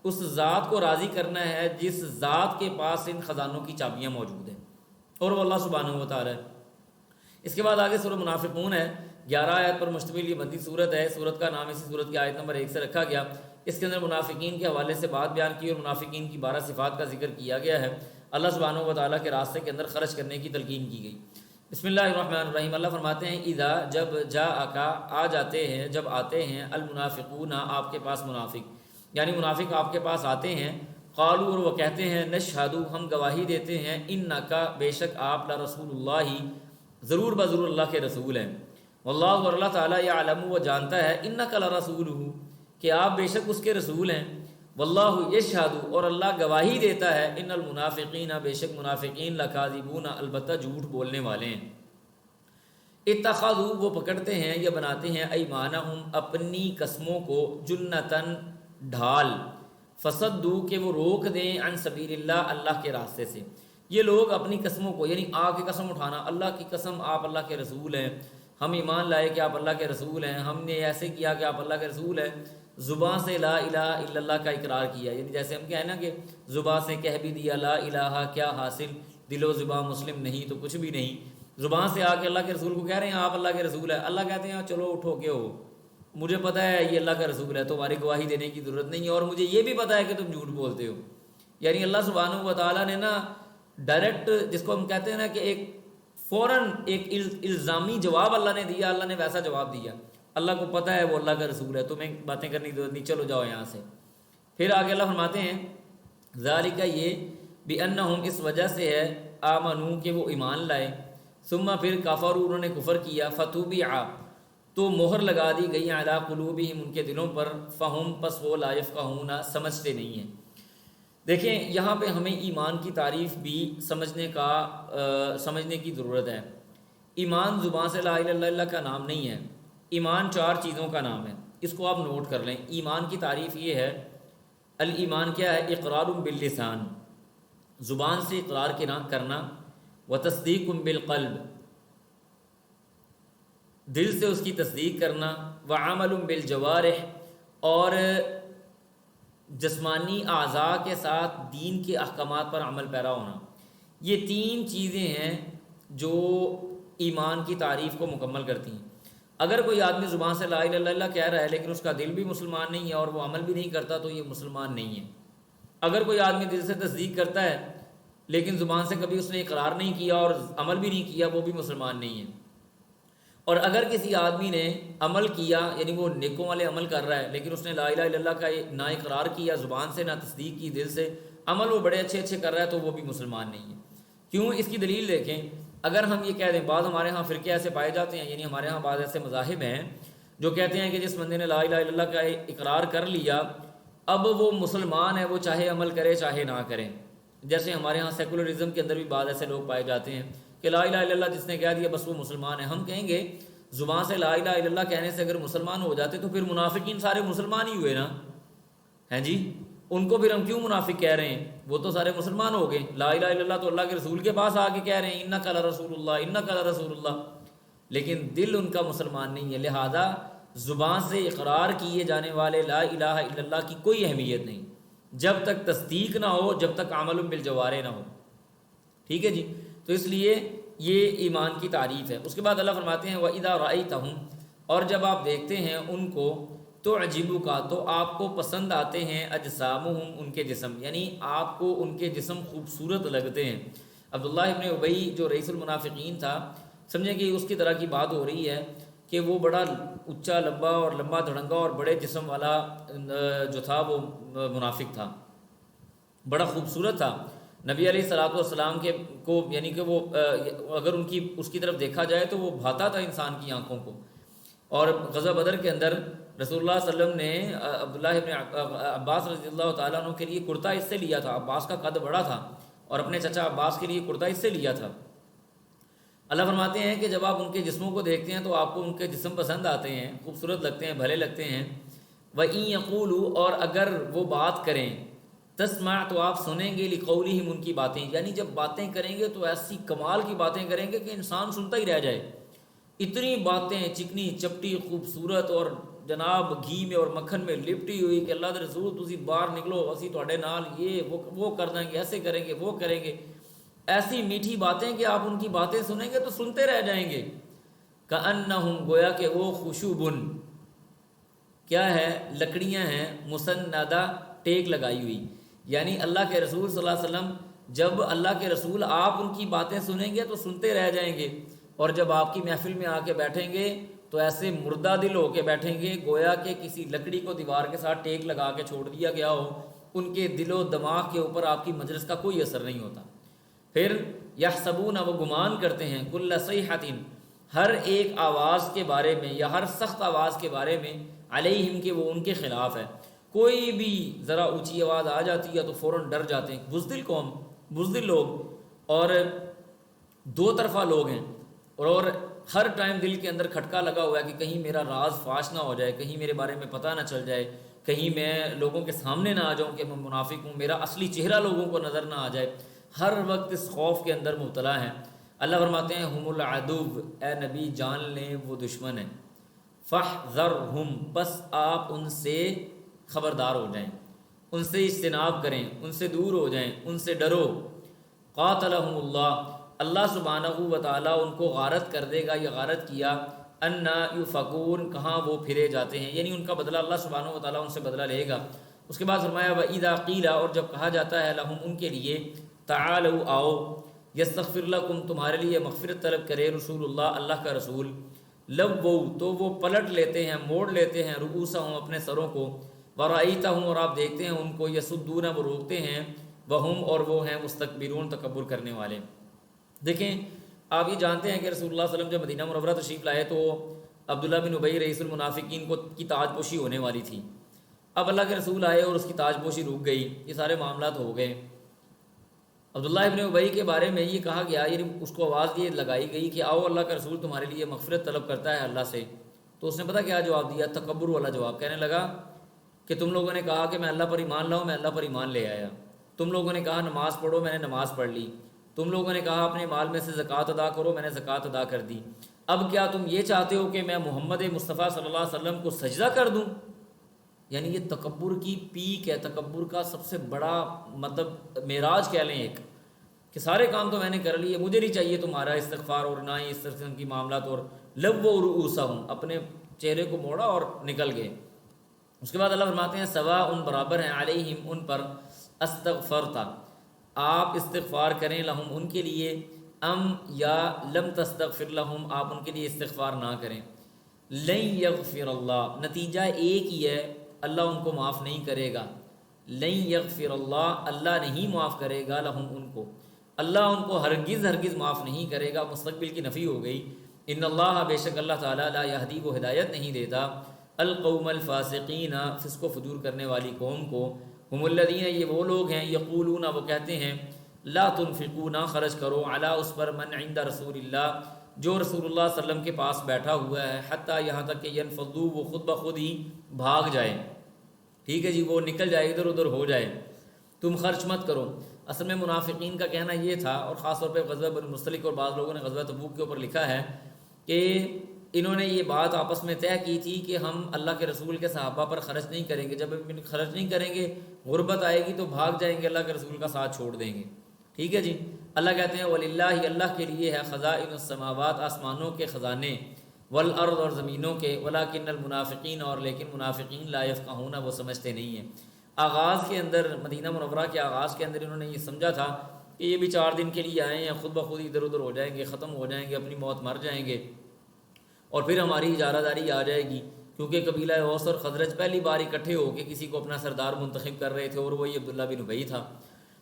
اس ذات کو راضی کرنا ہے جس ذات کے پاس ان خزانوں کی چابیاں موجود ہیں، اور وہ اللہ سبحانہ و تعالیٰ ہے۔ اس کے بعد آگے سورہ منافقون ہے، 11 آیت پر مشتمل یہ مدنی صورت ہے۔ صورت کا نام اسی صورت کی آیت نمبر 1 سے رکھا گیا۔ اس کے اندر منافقین کے حوالے سے بات بیان کی اور منافقین کی 12 صفات کا ذکر کیا گیا ہے. اللہ سبحانہ و تعالیٰ کے راستے کے اندر خرچ کرنے کی تلقین کی گئی. بسم اللہ الرحمن الرحیم. اللہ فرماتے ہیں اذا جب جاءکا آ جاتے ہیں, جب آتے ہیں المنافقون آپ کے پاس منافق, یعنی منافق آپ کے پاس آتے ہیں, قالوا اور وہ کہتے ہیں نشہد ہم گواہی دیتے ہیں, انکا بے شک آپ لرسول اللہ ضرور بضرور اللہ کے رسول ہیں, واللہ اور اللہ تعالیٰ یعلم وہ جانتا ہے, انکا لرسولہ کہ آپ بے شک اس کے رسول ہیں, واللہ یشہد اور اللہ گواہی دیتا ہے, ان المنافقین بے شک منافقین لکاذبون البتہ جھوٹ بولنے والے ہیں. اتخذوا وہ پکڑتے ہیں یا بناتے ہیں ایمانہم اپنی قسموں کو, جنتن ڈھال, فصدوا کہ وہ روک دیں عن سبیل اللہ اللہ کے راستے سے. یہ لوگ اپنی قسموں کو یعنی آ کے قسم اٹھانا, اللہ کی قسم آپ اللہ کے رسول ہیں, ہم ایمان لائے کہ آپ اللہ کے رسول ہیں, ہم نے ایسے کیا کہ آپ اللہ کے رسول ہیں, زبان سے لا الہ الا اللہ کا اقرار کیا, یعنی جیسے ہم کہیں نا کہ زبان سے کہہ بھی دیا لا الہ کیا حاصل, دل و زبان مسلم نہیں تو کچھ بھی نہیں, زبان سے آ کے اللہ کے رسول کو کہہ رہے ہیں آپ اللہ کے رسول ہیں. اللہ کہتے ہیں چلو اٹھو کے ہو, مجھے پتہ ہے یہ اللہ کا رسول ہے, تمہاری گواہی دینے کی ضرورت نہیں ہے, اور مجھے یہ بھی پتہ ہے کہ تم جھوٹ بولتے ہو. یعنی اللہ سبحانہ و تعالیٰ نے نا ڈائریکٹ, جس کو ہم کہتے ہیں نا کہ ایک فوراً ایک الزامی جواب اللہ نے دیا, اللہ نے ویسا جواب دیا. اللہ کو پتہ ہے وہ اللہ کا رسول ہے, تمہیں باتیں کرنے کی ضرورت نہیں, چلو جاؤ یہاں سے. پھر آگے اللہ فرماتے ہیں ذالک یہ بانہم اس وجہ سے ہے, آمنو کہ وہ ایمان لائے, ثم پھر کفروا انہوں نے کفر کیا, فتوبع تو مہر لگا دی گئی, علی قلوبہم ان کے دلوں پر, فہم پس وہ لا یفقہون سمجھتے نہیں ہیں. دیکھیں یہاں پہ ہمیں ایمان کی تعریف بھی سمجھنے کی ضرورت ہے. ایمان زبان سے لا الہ الا اللہ کا نام نہیں ہے, ایمان 4 چیزوں کا نام ہے, اس کو آپ نوٹ کر لیں. ایمان کی تعریف یہ ہے, الایمان کیا ہے, اقرار باللسان زبان سے اقرار کرنا, و تصدیق بالقلب دل سے اس کی تصدیق کرنا, و عمل بالجوارح اور جسمانی اعضاء کے ساتھ دین کے احکامات پر عمل پیرا ہونا. یہ 3 چیزیں ہیں جو ایمان کی تعریف کو مکمل کرتی ہیں. اگر کوئی آدمی زبان سے لا الہ الا اللہ کہہ رہا ہے لیکن اس کا دل بھی مسلمان نہیں ہے اور وہ عمل بھی نہیں کرتا تو یہ مسلمان نہیں ہے. اگر کوئی آدمی دل سے تصدیق کرتا ہے لیکن زبان سے کبھی اس نے اقرار نہیں کیا اور عمل بھی نہیں کیا, وہ بھی مسلمان نہیں ہے. اور اگر کسی آدمی نے عمل کیا یعنی وہ نیکوں والے عمل کر رہا ہے لیکن اس نے لا الہ الا اللہ کا نہ اقرار کیا زبان سے, نہ تصدیق کی دل سے, عمل وہ بڑے اچھے کر رہا ہے, تو وہ بھی مسلمان نہیں ہے. کیوں؟ اس کی دلیل دیکھیں. اگر ہم یہ کہہ دیں, بعض ہمارے ہاں فرقے ایسے پائے جاتے ہیں, یعنی ہمارے ہاں بعض ایسے مذاہب ہیں جو کہتے ہیں کہ جس بندے نے لا الہ الا اللہ کا اقرار کر لیا اب وہ مسلمان ہے, وہ چاہے عمل کرے چاہے نہ کریں. جیسے ہمارے ہاں سیکولرزم کے اندر بھی بعض ایسے لوگ پائے جاتے ہیں کہ لا الہ الا اللہ جس نے کہہ دیا بس وہ مسلمان ہے. ہم کہیں گے زبان سے لا الہ الا اللہ کہنے سے اگر مسلمان ہو جاتے تو پھر منافقین سارے مسلمان ہی ہوئے نا, ہیں جی, ان کو پھر ہم کیوں منافق کہہ رہے ہیں, وہ تو سارے مسلمان ہو گئے. لا الہ الا اللہ تو اللہ کے رسول کے پاس آ کے کہہ رہے ہیں انک لرسول اللہ, انک لرسول اللہ, لیکن دل ان کا مسلمان نہیں ہے. لہذا زبان سے اقرار کیے جانے والے لا الہ الا اللہ کی کوئی اہمیت نہیں جب تک تصدیق نہ ہو, جب تک عمل بالجوارح نہ ہو. ٹھیک ہے جی. تو اس لیے یہ ایمان کی تعریف ہے. اس کے بعد اللہ فرماتے ہیں وَإِذَا رَأَيْتَهُمْ اور جب آپ دیکھتے ہیں ان کو, تو عجیبُکَ تو آپ کو پسند آتے ہیں, اجسامہم ان کے جسم, یعنی آپ کو ان کے جسم خوبصورت لگتے ہیں. عبداللہ ابن ابی جو رئیس المنافقین تھا, سمجھیں کہ اس کی طرح کی بات ہو رہی ہے کہ وہ بڑا اونچا لمبا اور لمبا دھڑنگا اور بڑے جسم والا جو تھا وہ منافق تھا, بڑا خوبصورت تھا. نبی علیہ الصلوۃ والسلام کے کو یعنی کہ وہ اگر اس کی طرف دیکھا جائے تو وہ بھاتا تھا انسان کی آنکھوں کو. اور غزوہ بدر کے اندر رسول اللہ صلی اللہ علیہ وسلم نے عبداللہ ابن عباس رضی اللہ تعالیٰ عنہ کے لیے کرتا اس سے لیا تھا. عباس کا قد بڑا تھا اور اپنے چچا عباس کے لیے کرتا اس سے لیا تھا. اللہ فرماتے ہیں کہ جب آپ ان کے جسموں کو دیکھتے ہیں تو آپ کو ان کے جسم پسند آتے ہیں, خوبصورت لگتے ہیں, بھلے لگتے ہیں. وَإِن يَقُولُوا اور اگر وہ بات کریں, تسمع تو آپ سنیں گے, لِقَوْلِهِمْ ان کی باتیں, یعنی جب باتیں کریں گے تو ایسی کمال کی باتیں کریں گے کہ انسان سنتا ہی رہ جائے. اتنی باتیں چکنی چپٹی خوبصورت اور جناب گھی میں اور مکھن میں لپٹی ہوئی کہ اللہ کے رسول تسی باہر نکلو اسی تواڈے نال یہ وہ کر دیں گے, ایسے کریں گے, وہ کریں گے. ایسی میٹھی باتیں کہ آپ ان کی باتیں سنیں گے تو سنتے رہ جائیں گے. کأنہم گویا کہ وہ خشوبن کیا ہے؟ لکڑیاں ہیں مسندہ، ٹیک لگائی ہوئی، یعنی اللہ کے رسول صلی اللہ علیہ وسلم جب اللہ کے رسول آپ ان کی باتیں سنیں گے تو سنتے رہ جائیں گے، اور جب آپ کی محفل میں آ کے بیٹھیں گے تو ایسے مردہ دل ہو کے بیٹھیں گے گویا کہ کسی لکڑی کو دیوار کے ساتھ ٹیک لگا کے چھوڑ دیا گیا ہو، ان کے دل و دماغ کے اوپر آپ کی مجلس کا کوئی اثر نہیں ہوتا۔ پھر یحسبون، وہ گمان کرتے ہیں، کل صیحۃ، ہر ایک آواز کے بارے میں یا ہر سخت آواز کے بارے میں، علیہم، کہ وہ ان کے خلاف ہے، کوئی بھی ذرا اونچی آواز آ جاتی ہے تو فوراً ڈر جاتے ہیں۔ بزدل قوم، بزدل لوگ، اور دو طرفہ لوگ ہیں، اور ہر ٹائم دل کے اندر کھٹکا لگا ہوا ہے کہ کہیں میرا راز فاش نہ ہو جائے، کہیں میرے بارے میں پتہ نہ چل جائے، کہیں میں لوگوں کے سامنے نہ آ جاؤں کہ میں منافق ہوں، میرا اصلی چہرہ لوگوں کو نظر نہ آ جائے، ہر وقت اس خوف کے اندر مبتلا ہیں۔ اللہ فرماتے ہیں ہم العدو، اے نبی جان لیں وہ دشمن ہیں، فاحذرہم، بس آپ ان سے خبردار ہو جائیں، ان سے اجتناب کریں، ان سے دور ہو جائیں، ان سے ڈرو۔ قاتلہم اللہ، اللہ سبحانہ و تعالیٰ ان کو غارت کر دے گا یا غارت کیا، انا یؤفکون، کہاں وہ پھرے جاتے ہیں، یعنی ان کا بدلہ اللہ سبحانہ و تعالیٰ ان سے بدلہ لے گا۔ اس کے بعد فرمایا وَإِذَا قِيلَ، اور جب کہا جاتا ہے لہم، ان کے لیے، تعالوا، آؤ، یستغفر لکم، تمہارے لیے مغفرت طلب کرے رسول اللہ، اللہ کا رسول، لووا، تو وہ پلٹ لیتے ہیں، موڑ لیتے ہیں، رؤوسہم، اپنے سروں کو، ورأیتہم، اور آپ دیکھتے ہیں ان کو، یصدون، وہ روکتے ہیں، وہم، اور وہ ہیں مستکبرون، تکبر کرنے والے۔ دیکھیں آپ یہ جانتے ہیں کہ رسول اللہ صلی اللہ علیہ وسلم جب مدینہ منورہ تشریف لائے تو عبداللہ بن ابی رئیس المنافقین کی تاج پوشی ہونے والی تھی۔ اب اللہ کے رسول آئے اور اس کی تاج پوشی رک گئی، یہ سارے معاملات ہو گئے۔ عبداللہ ابن ابی کے بارے میں یہ کہا گیا، یعنی اس کو آواز یہ لگائی گئی کہ آؤ اللہ کا رسول تمہارے لیے مغفرت طلب کرتا ہے اللہ سے، تو اس نے پتہ کیا جواب دیا؟ تکبر والا جواب، کہنے لگا کہ تم لوگوں نے کہا کہ میں اللہ پر ایمان لاؤں، میں اللہ پر ایمان لے آیا، تم لوگوں نے کہا نماز پڑھو، میں نے نماز پڑھ لی، تم لوگوں نے کہا اپنے مال میں سے زکوٰۃ ادا کرو، میں نے زکوٰۃ ادا کر دی، اب کیا تم یہ چاہتے ہو کہ میں محمد مصطفیٰ صلی اللہ علیہ وسلم کو سجدہ کر دوں؟ یعنی یہ تکبر کی پیک ہے، تکبر کا سب سے بڑا مطلب معراج کہہ لیں ایک، کہ سارے کام تو میں نے کر لیے، مجھے نہیں چاہیے تمہارا استغفار اور نہ ہی اس قسم کی معاملات، اور لووا رؤوسہم، اپنے چہرے کو موڑا اور نکل گئے۔ اس کے بعد اللہ فرماتے ہیں سواء، برابر ہیں، علیہم، ان پر، استغفرتا، آپ استغفار کریں، لہم، ان کے لیے، ام، یا لم تستغفر لہم، آپ ان کے لیے استغفار نہ کریں، لن یغفر اللہ، نتیجہ ایک ہی ہے، اللہ ان کو معاف نہیں کرے گا، لن یغفر اللہ، اللہ نہیں معاف کرے گا، لہم، ان کو، اللہ ان کو ہرگز ہرگز معاف نہیں کرے گا، مستقبل کی نفی ہو گئی۔ ان اللہ، بے شک اللہ تعالیٰ، لا یہدی، وہ ہدایت نہیں دیتا، القوم الفاسقین، فسق و فجور کرنے والی قوم کو، ہم الذین، یہ وہ لوگ ہیں، یقولون، وہ کہتے ہیں، لا تنفقوا، نہ خرچ کرو، علی، اس پر، من عند رسول اللہ، جو رسول اللہ صلی اللہ علیہ وسلم کے پاس بیٹھا ہوا ہے، حتیٰ، یہاں تک کہ ینفضوا، وہ خود بخود ہی بھاگ جائے، ٹھیک ہے جی، وہ نکل جائے، ادھر ادھر ہو جائے، تم خرچ مت کرو۔ اصل میں منافقین کا کہنا یہ تھا، اور خاص طور پہ غزوہ بنو مصطلق اور بعض لوگوں نے غزوہ تبوک کے اوپر لکھا ہے کہ انہوں نے یہ بات آپس میں طے کی تھی کہ ہم اللہ کے رسول کے صحابہ پر خرچ نہیں کریں گے، جب خرچ نہیں کریں گے غربت آئے گی تو بھاگ جائیں گے، اللہ کے رسول کا ساتھ چھوڑ دیں گے، ٹھیک ہے جی۔ اللہ کہتے ہیں وَلِلَّهِ، اللہ کے لیے ہے، خزائن السماوات، آسمانوں کے خزانے، والارض، اور زمینوں کے، ولیکن المنافقین، اور لیکن منافقین، لا یفقہون، وہ سمجھتے نہیں ہیں۔ آغاز کے اندر، مدینہ منورہ کے آغاز کے اندر انہوں نے یہ سمجھا تھا کہ یہ بھی 4 دن کے لیے آئے ہیں، خود بخود ادھر ادھر ہو جائیں گے، ختم ہو جائیں گے، اپنی موت مر جائیں گے، اور پھر ہماری اجارہ داری آ جائے گی، کیونکہ قبیلہ اوس اور خزرج پہلی بار اکٹھے ہو کے کسی کو اپنا سردار منتخب کر رہے تھے، اور وہی عبداللہ بن ابی تھا۔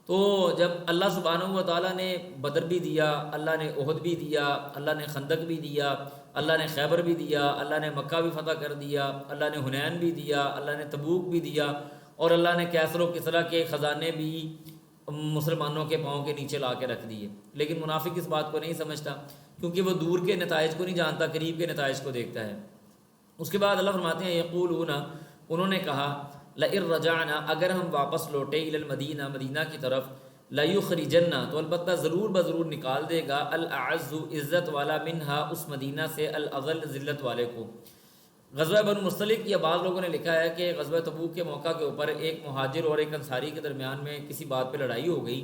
تو جب اللہ سبحانہ و تعالیٰ نے بدر بھی دیا، اللہ نے احد بھی دیا، اللہ نے خندق بھی دیا، اللہ نے خیبر بھی دیا، اللہ نے مکہ بھی فتح کر دیا، اللہ نے حنین بھی دیا، اللہ نے تبوک بھی دیا، اور اللہ نے کیسر و کسریٰ کے خزانے بھی مسلمانوں کے پاؤں کے نیچے لا کے رکھ دیے، لیکن منافق اس بات کو نہیں سمجھتا، کیونکہ وہ دور کے نتائج کو نہیں جانتا، قریب کے نتائج کو دیکھتا ہے۔ اس کے بعد اللہ فرماتے ہیں یقولون، انہوں نے کہا، لئن رجعنا، اگر ہم واپس لوٹے، الی المدینہ، مدینہ کی طرف، لیخرجن، تو البتہ ضرور بضرور نکال دے گا، الاعز، عزت والا، منہا، اس مدینہ سے، الاذل، ذلت والے کو۔ غزوہ بنو مصطلق، یا بعض لوگوں نے لکھا ہے کہ غزوہ تبوک کے موقع کے اوپر ایک مہاجر اور ایک انصاری کے درمیان میں کسی بات پہ لڑائی ہو گئی،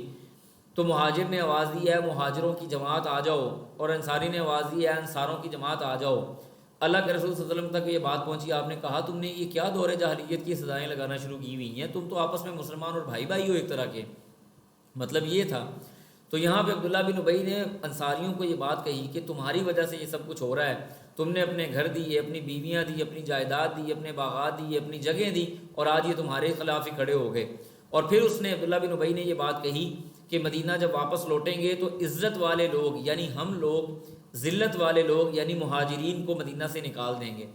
تو مہاجر نے آواز دی ہے مہاجروں کی جماعت آ جاؤ، اور انصاری نے آواز دی ہے انصاروں کی جماعت آ جاؤ، اللہ کے رسول صلی اللہ علیہ وسلم تک یہ بات پہنچی، آپ نے کہا تم نے یہ کیا دور جاہلیت کی سزائیں لگانا شروع کی ہوئی ہیں، تم تو آپس میں مسلمان اور بھائی بھائی ہو ایک طرح کے، مطلب یہ تھا۔ تو یہاں پہ عبداللہ بن ابی نے انصاریوں کو یہ بات کہی کہ تمہاری وجہ سے یہ سب کچھ ہو رہا ہے، تم نے اپنے گھر دیے، اپنی بیویاں دی، اپنی جائیداد دی، اپنے باغات دی، اپنی جگہیں دی، اور آج یہ تمہارے خلاف ہی کھڑے ہو گئے۔ اور پھر اس نے عبداللہ بن ابی نے یہ بات کہی کہ مدینہ جب واپس لوٹیں گے تو عزت والے لوگ یعنی ہم لوگ، ذلت والے لوگ یعنی مہاجرین کو مدینہ سے نکال دیں گے۔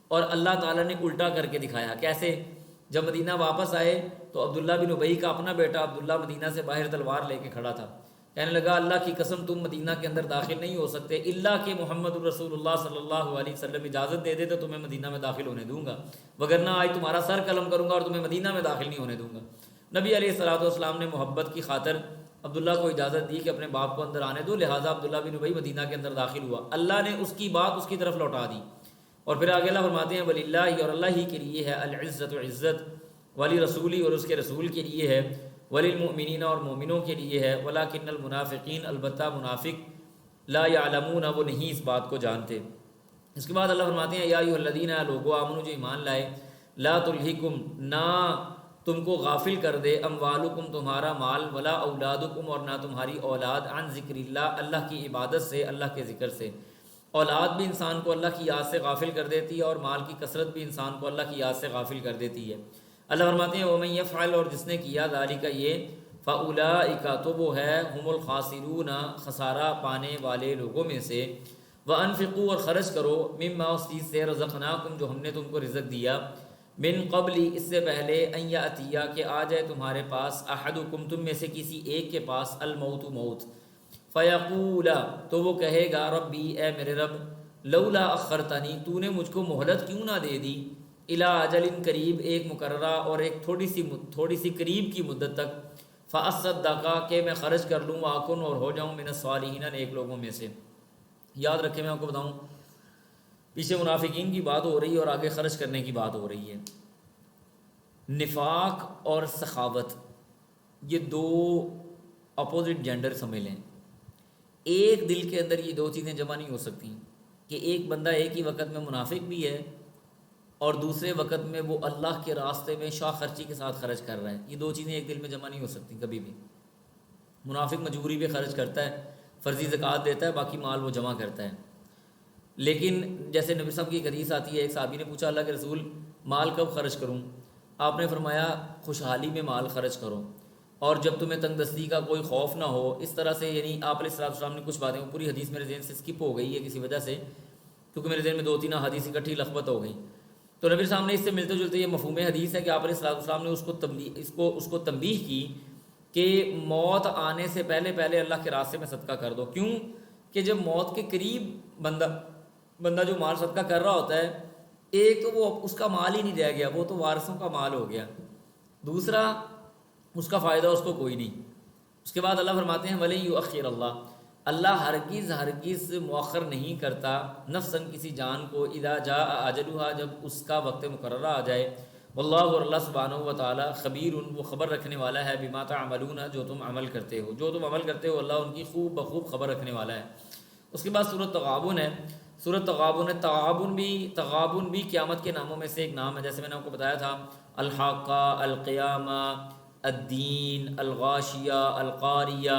اور اللہ تعالیٰ نے الٹا کر کے دکھایا، کیسے؟ جب مدینہ واپس آئے تو عبداللہ بن ابی کا اپنا بیٹا عبداللہ مدینہ سے باہر تلوار لے کے کھڑا تھا، کہنے لگا اللہ کی قسم تم مدینہ کے اندر داخل نہیں ہو سکتے الا کہ محمد الرسول اللہ صلی اللہ علیہ وسلم اجازت دے دے تو تمہیں مدینہ میں داخل ہونے دوں گا، وگرنہ آج تمہارا سر قلم کروں گا اور تمہیں مدینہ میں داخل نہیں ہونے دوں گا۔ نبی علیہ الصلوۃ والسلام نے محبت کی خاطر عبداللہ کو اجازت دی کہ اپنے باپ کو اندر آنے دو، لہٰذا عبداللہ بن ابی مدینہ کے اندر داخل ہوا۔ اللہ نے اس کی بات اس کی طرف لوٹا دی، اور پھر آگے اللہ فرماتے ہیں وللہ، اور اللہ ہی کے لیے ہے العزت، عزت، ولی رسولی، اور اس کے رسول کے لیے ہے، وللمؤمنین، اور مومنوں کے لیے ہے، ولکن المنافقین، البتہ منافق لا یعلمون، وہ نہیں اس بات کو جانتے۔ اس کے بعد اللہ فرماتے ہیں یا ایھا الذین، لوگو آمنو جو ایمان لائے، لا تلہکم، نہ تم کو غافل کر دے، اموالکم تمہارا مال، ولا اولادکم، اور نہ تمہاری اولاد، عن ذکر اللہ، اللہ کی عبادت سے، اللہ کے ذکر سے۔ اولاد بھی انسان کو اللہ کی یاد سے غافل کر دیتی ہے، اور مال کی کثرت بھی انسان کو اللہ کی یاد سے غافل کر دیتی ہے۔ اللہ فرماتے ہیں ومن یفعل، اور جس نے کیا ذالک یہ، فاولئک، تو وہ ہے، هم الخاسرون، خسارہ پانے والے لوگوں میں سے۔ وانفقوا، اور خرچ کرو، مما، اس چیز سے، رزقناکم، جو ہم نے تم کو رزق دیا، من قبل، اس سے پہلے، ان یاتیہ، کہ آ جائے تمہارے پاس، احدکم، تم میں سے کسی ایک کے پاس، الموت، موت، فیقول، تو وہ کہے گا، ربی، اے میرے رب، لولا اخرتنی، تو نے مجھ کو مہلت کیوں نہ دے دی، الی اجل قریب، ایک مقررہ اور ایک تھوڑی سی قریب کی مدت تک، فاصدق، کہ میں خرچ کر لوں، واکن، اور ہو جاؤں، من الصالحین، نیک لوگوں میں سے۔ یاد رکھیں، میں آپ کو بتاؤں، پیچھے منافقین کی بات ہو رہی ہے اور آگے خرچ کرنے کی بات ہو رہی ہے۔ نفاق اور سخاوت، یہ دو اپوزٹ جینڈر سمجھ لیں۔ ایک دل کے اندر یہ دو چیزیں جمع نہیں ہو سکتی کہ ایک بندہ ایک ہی وقت میں منافق بھی ہے اور دوسرے وقت میں وہ اللہ کے راستے میں شاہ خرچی کے ساتھ خرچ کر رہا ہے۔ یہ دو چیزیں ایک دل میں جمع نہیں ہو سکتی کبھی بھی۔ منافق مجبوری پہ خرچ کرتا ہے، فرضی زکوٰۃ دیتا ہے، باقی مال وہ جمع کرتا ہے۔ لیکن جیسے نبی صاحب کی ایک حدیث آتی ہے، ایک صحابی نے پوچھا اللہ کے رسول مال کب خرچ کروں؟ آپ نے فرمایا خوشحالی میں مال خرچ کرو، اور جب تمہیں تنگ دستی کا کوئی خوف نہ ہو، اس طرح سے، یعنی آپ علیہ السلام نے کچھ باتیں، پوری حدیث میرے ذہن سے اسکپ ہو گئی ہے کسی وجہ سے، کیونکہ میرے ذہن میں 2-3 حدیث اکٹھی لخبط ہو گئی۔ تو نبی صاحب نے اس سے ملتے جلتے یہ مفہوم حدیث ہے کہ آپ علیہ السلام نے اس کو تنبیہ کی کہ موت آنے سے پہلے پہلے اللہ کے راستے میں صدقہ کر دو۔ کیوں کہ جب موت کے قریب بندہ جو مال صدقہ کر رہا ہوتا ہے، ایک تو وہ اس کا مال ہی نہیں رہ گیا، وہ تو وارثوں کا مال ہو گیا، دوسرا اس کا فائدہ اس کو کوئی نہیں۔ اس کے بعد اللہ فرماتے ہیں وَلَن يُؤَخِّرَ اللہ ہرگز مؤخر نہیں کرتا، نفساً کسی جان کو، اذا جاء اجلها، جب اس کا وقت مقررہ آ جائے، واللہ، اور اللہ سبحانہ و تعالی، خبیر، وہ خبر رکھنے والا ہے، بما تعملون، جو تم عمل کرتے ہو، اللہ ان کی خوب بخوب خبر رکھنے والا ہے۔ اس کے بعد سورۃ تغابن ہے۔ سورۃ تغابن بھی قیامت کے ناموں میں سے ایک نام ہے، جیسے میں نے آپ کو بتایا تھا، الحاقہ، القیامہ، الدین، الغاشیہ، القاریہ،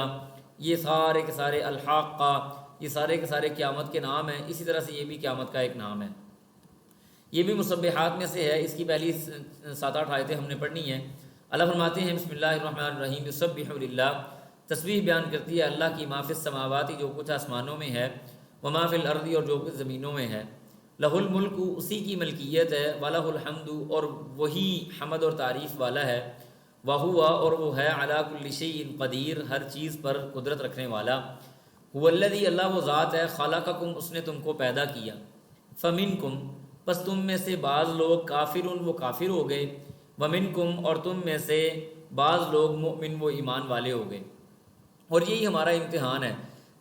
یہ سارے کے سارے، الحاقہ، یہ سارے کے سارے قیامت کے نام ہیں۔ اسی طرح سے یہ بھی قیامت کا ایک نام ہے، یہ بھی مسبحات میں سے ہے۔ اس کی پہلی 7-8 آیتیں ہم نے پڑھنی ہیں۔ اللہ فرماتے ہیں بسم اللہ الرحمن الرحیم، یسبح للہ، تسبیح بیان کرتی ہے اللہ کی، ما فی السماوات، جو کچھ آسمانوں میں ہے، وما فی الارض، اور جو کچھ زمینوں میں ہے، لہ الملک، اسی کی ملکیت ہے، ولہ الحمد، اور وہی حمد اور تعریف والا ہے، وہو، اور وہ ہے، علی کل شیء قدیر، ہر چیز پر قدرت رکھنے والا، هو الذی، اللہ وہ ذات ہے، خلقکم، اس نے تم کو پیدا کیا، فمنکم، پس تم میں سے بعض لوگ، کافرون، وہ کافر ہو گئے، ومنکم، اور تم میں سے بعض لوگ، مؤمن، وہ ایمان والے ہو گئے۔ اور یہی ہمارا امتحان ہے۔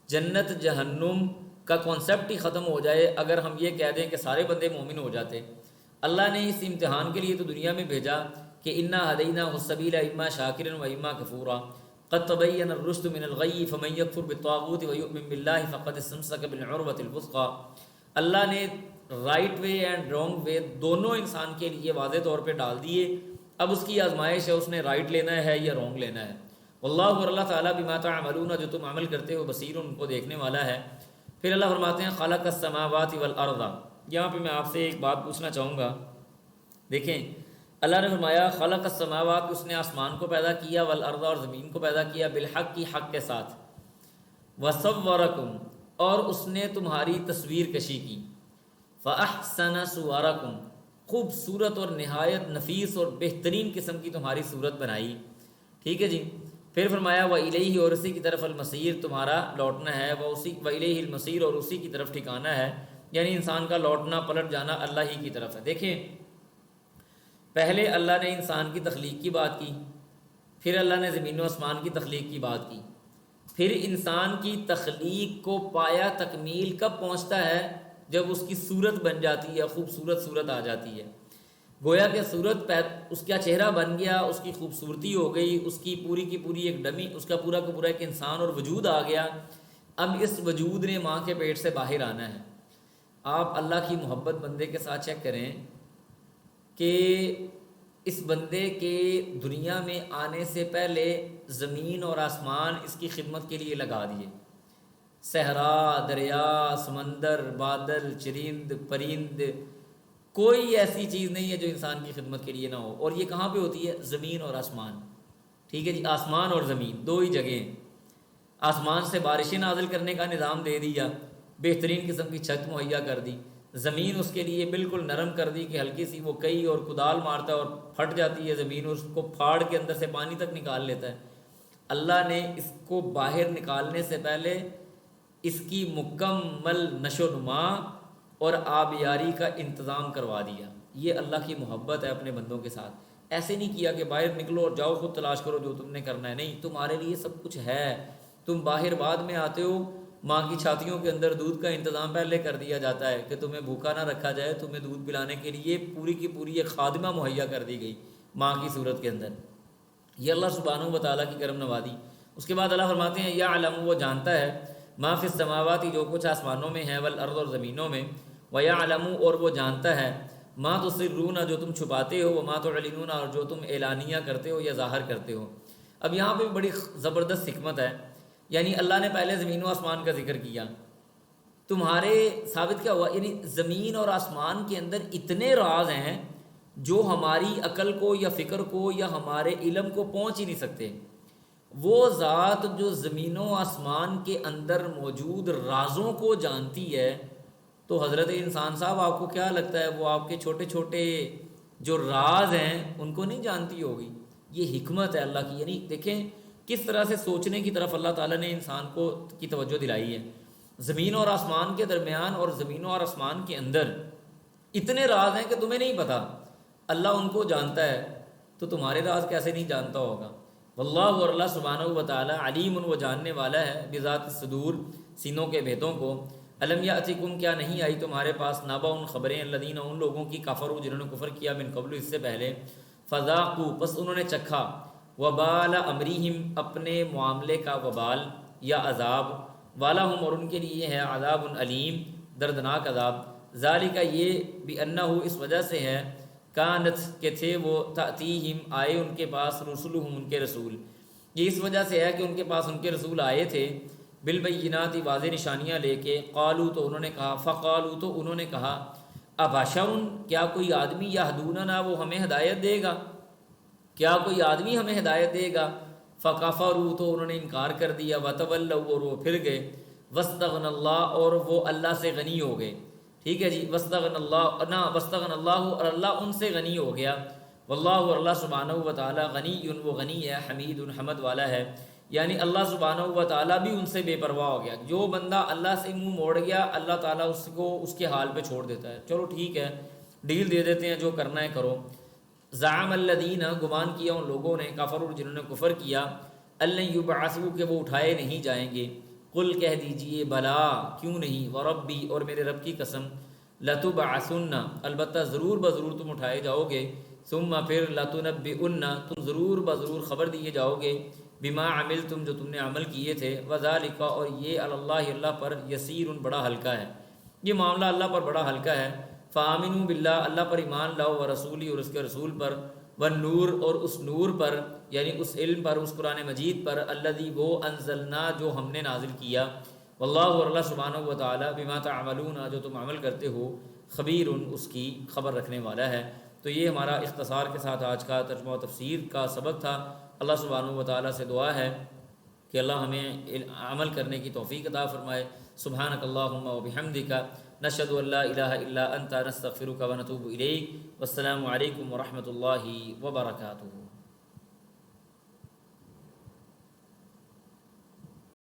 جنت جہنم کا کانسیپٹ ہی ختم ہو جائے اگر ہم یہ کہہ دیں کہ سارے بندے مومن ہو جاتے۔ اللہ نے اس امتحان کے لیے تو دنیا میں بھیجا کہ انا ہدیناہ السبیل اما شاکرا و اما کفورا قد تبین الرشد من الغی فمن یکفر بالطاغوت ویؤمن باللہ فقد استمسک بالعروۃ الوثقی۔ اللہ نے right way and wrong way دونوں انسان کے لیے واضح طور پہ ڈال دیے. اب اس کی آزمائش ہے اس نے رائٹ لینا ہے یا رانگ لینا ہے. واللہ اور اللہ تعالیٰ بما تعملون جو تم عمل کرتے ہو بصیر ان کو دیکھنے والا ہے. پھر اللہ فرماتے ہیں خلق السماوات والارض. یہاں پہ میں آپ سے ایک بات پوچھنا چاہوں گا. دیکھیں اللہ نے فرمایا خلق السماوات اس نے آسمان کو پیدا کیا والارض اور زمین کو پیدا کیا بالحق کی حق کے ساتھ. وصورکم اور اس نے تمہاری تصویر کشی کی. فاحسن صورکم خوبصورت اور نہایت نفیس اور بہترین قسم کی تمہاری صورت بنائی. ٹھیک ہے جی. پھر فرمایا وَإِلَيْهِ اور اسی کی طرف المصیر تمہارا لوٹنا ہے. وَإِلَيْهِ المصیر اور اسی کی طرف ٹھکانا ہے. یعنی انسان کا لوٹنا پلٹ جانا اللہ ہی کی طرف ہے. دیکھیں پہلے اللہ نے انسان کی تخلیق کی بات کی, پھر اللہ نے زمین و آسمان کی تخلیق کی بات کی. پھر انسان کی تخلیق کو پایا تکمیل کب پہنچتا ہے؟ جب اس کی صورت بن جاتی ہے, خوبصورت صورت آ جاتی ہے. گویا کہ صورت اس کا چہرہ بن گیا, اس کی خوبصورتی ہو گئی, اس کی پوری ایک ڈمی, اس کا پورا کا پورا ایک انسان اور وجود آ گیا. اب اس وجود نے ماں کے پیٹ سے باہر آنا ہے. آپ اللہ کی محبت بندے کے ساتھ چیک کریں کہ اس بندے کے دنیا میں آنے سے پہلے زمین اور آسمان اس کی خدمت کے لیے لگا دیے. صحرا, دریا, سمندر, بادل, چرند, پرند, کوئی ایسی چیز نہیں ہے جو انسان کی خدمت کے لیے نہ ہو. اور یہ کہاں پہ ہوتی ہے؟ زمین اور آسمان. ٹھیک ہے جی. آسمان اور زمین دو ہی جگہیں. آسمان سے بارشیں نازل کرنے کا نظام دے دیا, بہترین قسم کی چھت مہیا کر دی. زمین اس کے لیے بالکل نرم کر دی کہ ہلکی سی وہ کئی اور کدال مارتا ہے اور پھٹ جاتی ہے زمین, اور اس کو پھاڑ کے اندر سے پانی تک نکال لیتا ہے. اللہ نے اس کو باہر نکالنے سے پہلے اس کی مکمل نشو و نما اور آبیاری کا انتظام کروا دیا. یہ اللہ کی محبت ہے اپنے بندوں کے ساتھ. ایسے نہیں کیا کہ باہر نکلو اور جاؤ خود تلاش کرو جو تم نے کرنا ہے. نہیں, تمہارے لیے سب کچھ ہے. تم باہر بعد میں آتے ہو, ماں کی چھاتیوں کے اندر دودھ کا انتظام پہلے کر دیا جاتا ہے کہ تمہیں بھوکا نہ رکھا جائے. تمہیں دودھ پلانے کے لیے پوری کی پوری ایک خادمہ مہیا کر دی گئی ماں کی صورت کے اندر. یہ اللہ سبحانہ و تعالیٰ کی کرم نوازی. اس کے بعد اللہ فرماتے ہیں یعلم وہ جانتا ہے ما فی السماوات جو کچھ آسمانوں میں ہے والارض اور زمینوں میں. وَيَعْلَمُ اور وہ جانتا ہے ما تُسِرُّونَ جو تم چھپاتے ہو, وما تُعْلِنُونَ اور جو تم اعلانیہ کرتے ہو یا ظاہر کرتے ہو. اب یہاں پہ بڑی زبردست حکمت ہے. یعنی اللہ نے پہلے زمین و آسمان کا ذکر کیا. تمہارے ثابت کیا ہوا؟ یعنی زمین اور آسمان کے اندر اتنے راز ہیں جو ہماری عقل کو یا فکر کو یا ہمارے علم کو پہنچ ہی نہیں سکتے. وہ ذات جو زمین و آسمان کے اندر موجود رازوں کو جانتی ہے, تو حضرت انسان صاحب آپ کو کیا لگتا ہے وہ آپ کے چھوٹے چھوٹے جو راز ہیں ان کو نہیں جانتی ہوگی؟ یہ حکمت ہے اللہ کی. یعنی دیکھیں کس طرح سے سوچنے کی طرف اللہ تعالیٰ نے انسان کو کی توجہ دلائی ہے. زمین اور آسمان کے درمیان اور زمین اور آسمان کے اندر اتنے راز ہیں کہ تمہیں نہیں پتہ. اللہ ان کو جانتا ہے تو تمہارے راز کیسے نہیں جانتا ہوگا. واللہ اور اللہ سبحانہ و تعالیٰ علیم وہ جاننے والا ہے بذات الصدور سینوں کے بھیدوں کو. الم یاتکم کیا نہیں آئی تمہارے پاس نبأ ان خبریں الذین ان لوگوں کی کفروا جنہوں نے کفر کیا من قبل اس سے پہلے. فذاقوا پس انہوں نے چکھا وبال امرہم اپنے معاملے کا وبال یا عذاب. ولہم اور ان کے لیے ہے عذاب علیم دردناک عذاب. ذالک یہ بانہ اس وجہ سے ہے کانت کہ تھے وہ تأتیہم آئے ان کے پاس رسولہم ان کے رسول. یہ اس وجہ سے ہے کہ ان کے پاس ان کے رسول آئے تھے بالبینات واضح نشانیاں لے کے. قالو تو انہوں نے کہا, فقالو تو انہوں نے کہا ابشر کیا کوئی آدمی یہدوننا وہ ہمیں ہدایت دے گا, کیا کوئی آدمی ہمیں ہدایت دے گا. فکفروا تو انہوں نے انکار کر دیا. وتولوا اور وہ پھر گئے. واستغنى اللہ اور وہ اللہ سے غنی ہو گئے. ٹھیک ہے جی. واستغنى اللہ نہ واستغنى اللہ اور اللہ ان سے غنی ہو گیا. واللہ اور اللہ سبحانہ و تعالیٰ غنی وہ غنی ہے حمید حمد والا ہے. یعنی اللہ سبحانہ و تعالیٰ بھی ان سے بے پرواہ ہو گیا. جو بندہ اللہ سے منہ موڑ گیا اللہ تعالیٰ اس کو اس کے حال پہ چھوڑ دیتا ہے. چلو ٹھیک ہے ڈیل دے دیتے ہیں جو کرنا ہے کرو. زعم الذین گمان کیا ان لوگوں نے کفروا جنہوں نے کفر کیا الن یبعثوا کہ وہ اٹھائے نہیں جائیں گے. قل کہہ دیجئے بلا کیوں نہیں, وربی اور میرے رب کی قسم لتبعثن البتہ ضرور بضرور تم اٹھائے جاؤ گے. ثم پھر لتنبئن تم ضرور بضرور خبر دیے جاؤ گے بما عملتم جو تم نے عمل کیے تھے. وذالک اور یہ اللہ اللہ پر یسیر بڑا ہلکا ہے. یہ معاملہ اللہ پر بڑا ہلکا ہے۔ فآمنوا باللہ، اللہ پر ایمان لاؤ، و رسولی، اور اس کے رسول پر، والنور، اور اس نور پر یعنی اس علم پر، اس قرآن مجید پر، الذی وہ انزلنا جو ہم نے نازل کیا، واللہ، اور اللہ سبحانہ و تعالی، بما تعملون جو تم عمل کرتے ہو، خبیر اس کی خبر رکھنے والا ہے۔ تو یہ ہمارا اختصار کے ساتھ آج کا ترجمہ و تفسیر کا سبق تھا۔ اللہ سبحانہ و تعالی سے دعا ہے کہ اللہ ہمیں عمل کرنے کی توفیق عطا فرمائے۔ سبحانک اللہم و بحمدک، نشہد ان لا الہ الا انت، نستغفرک و نتوب الیک۔ والسلام علیکم ورحمۃ اللہ وبرکاتہ۔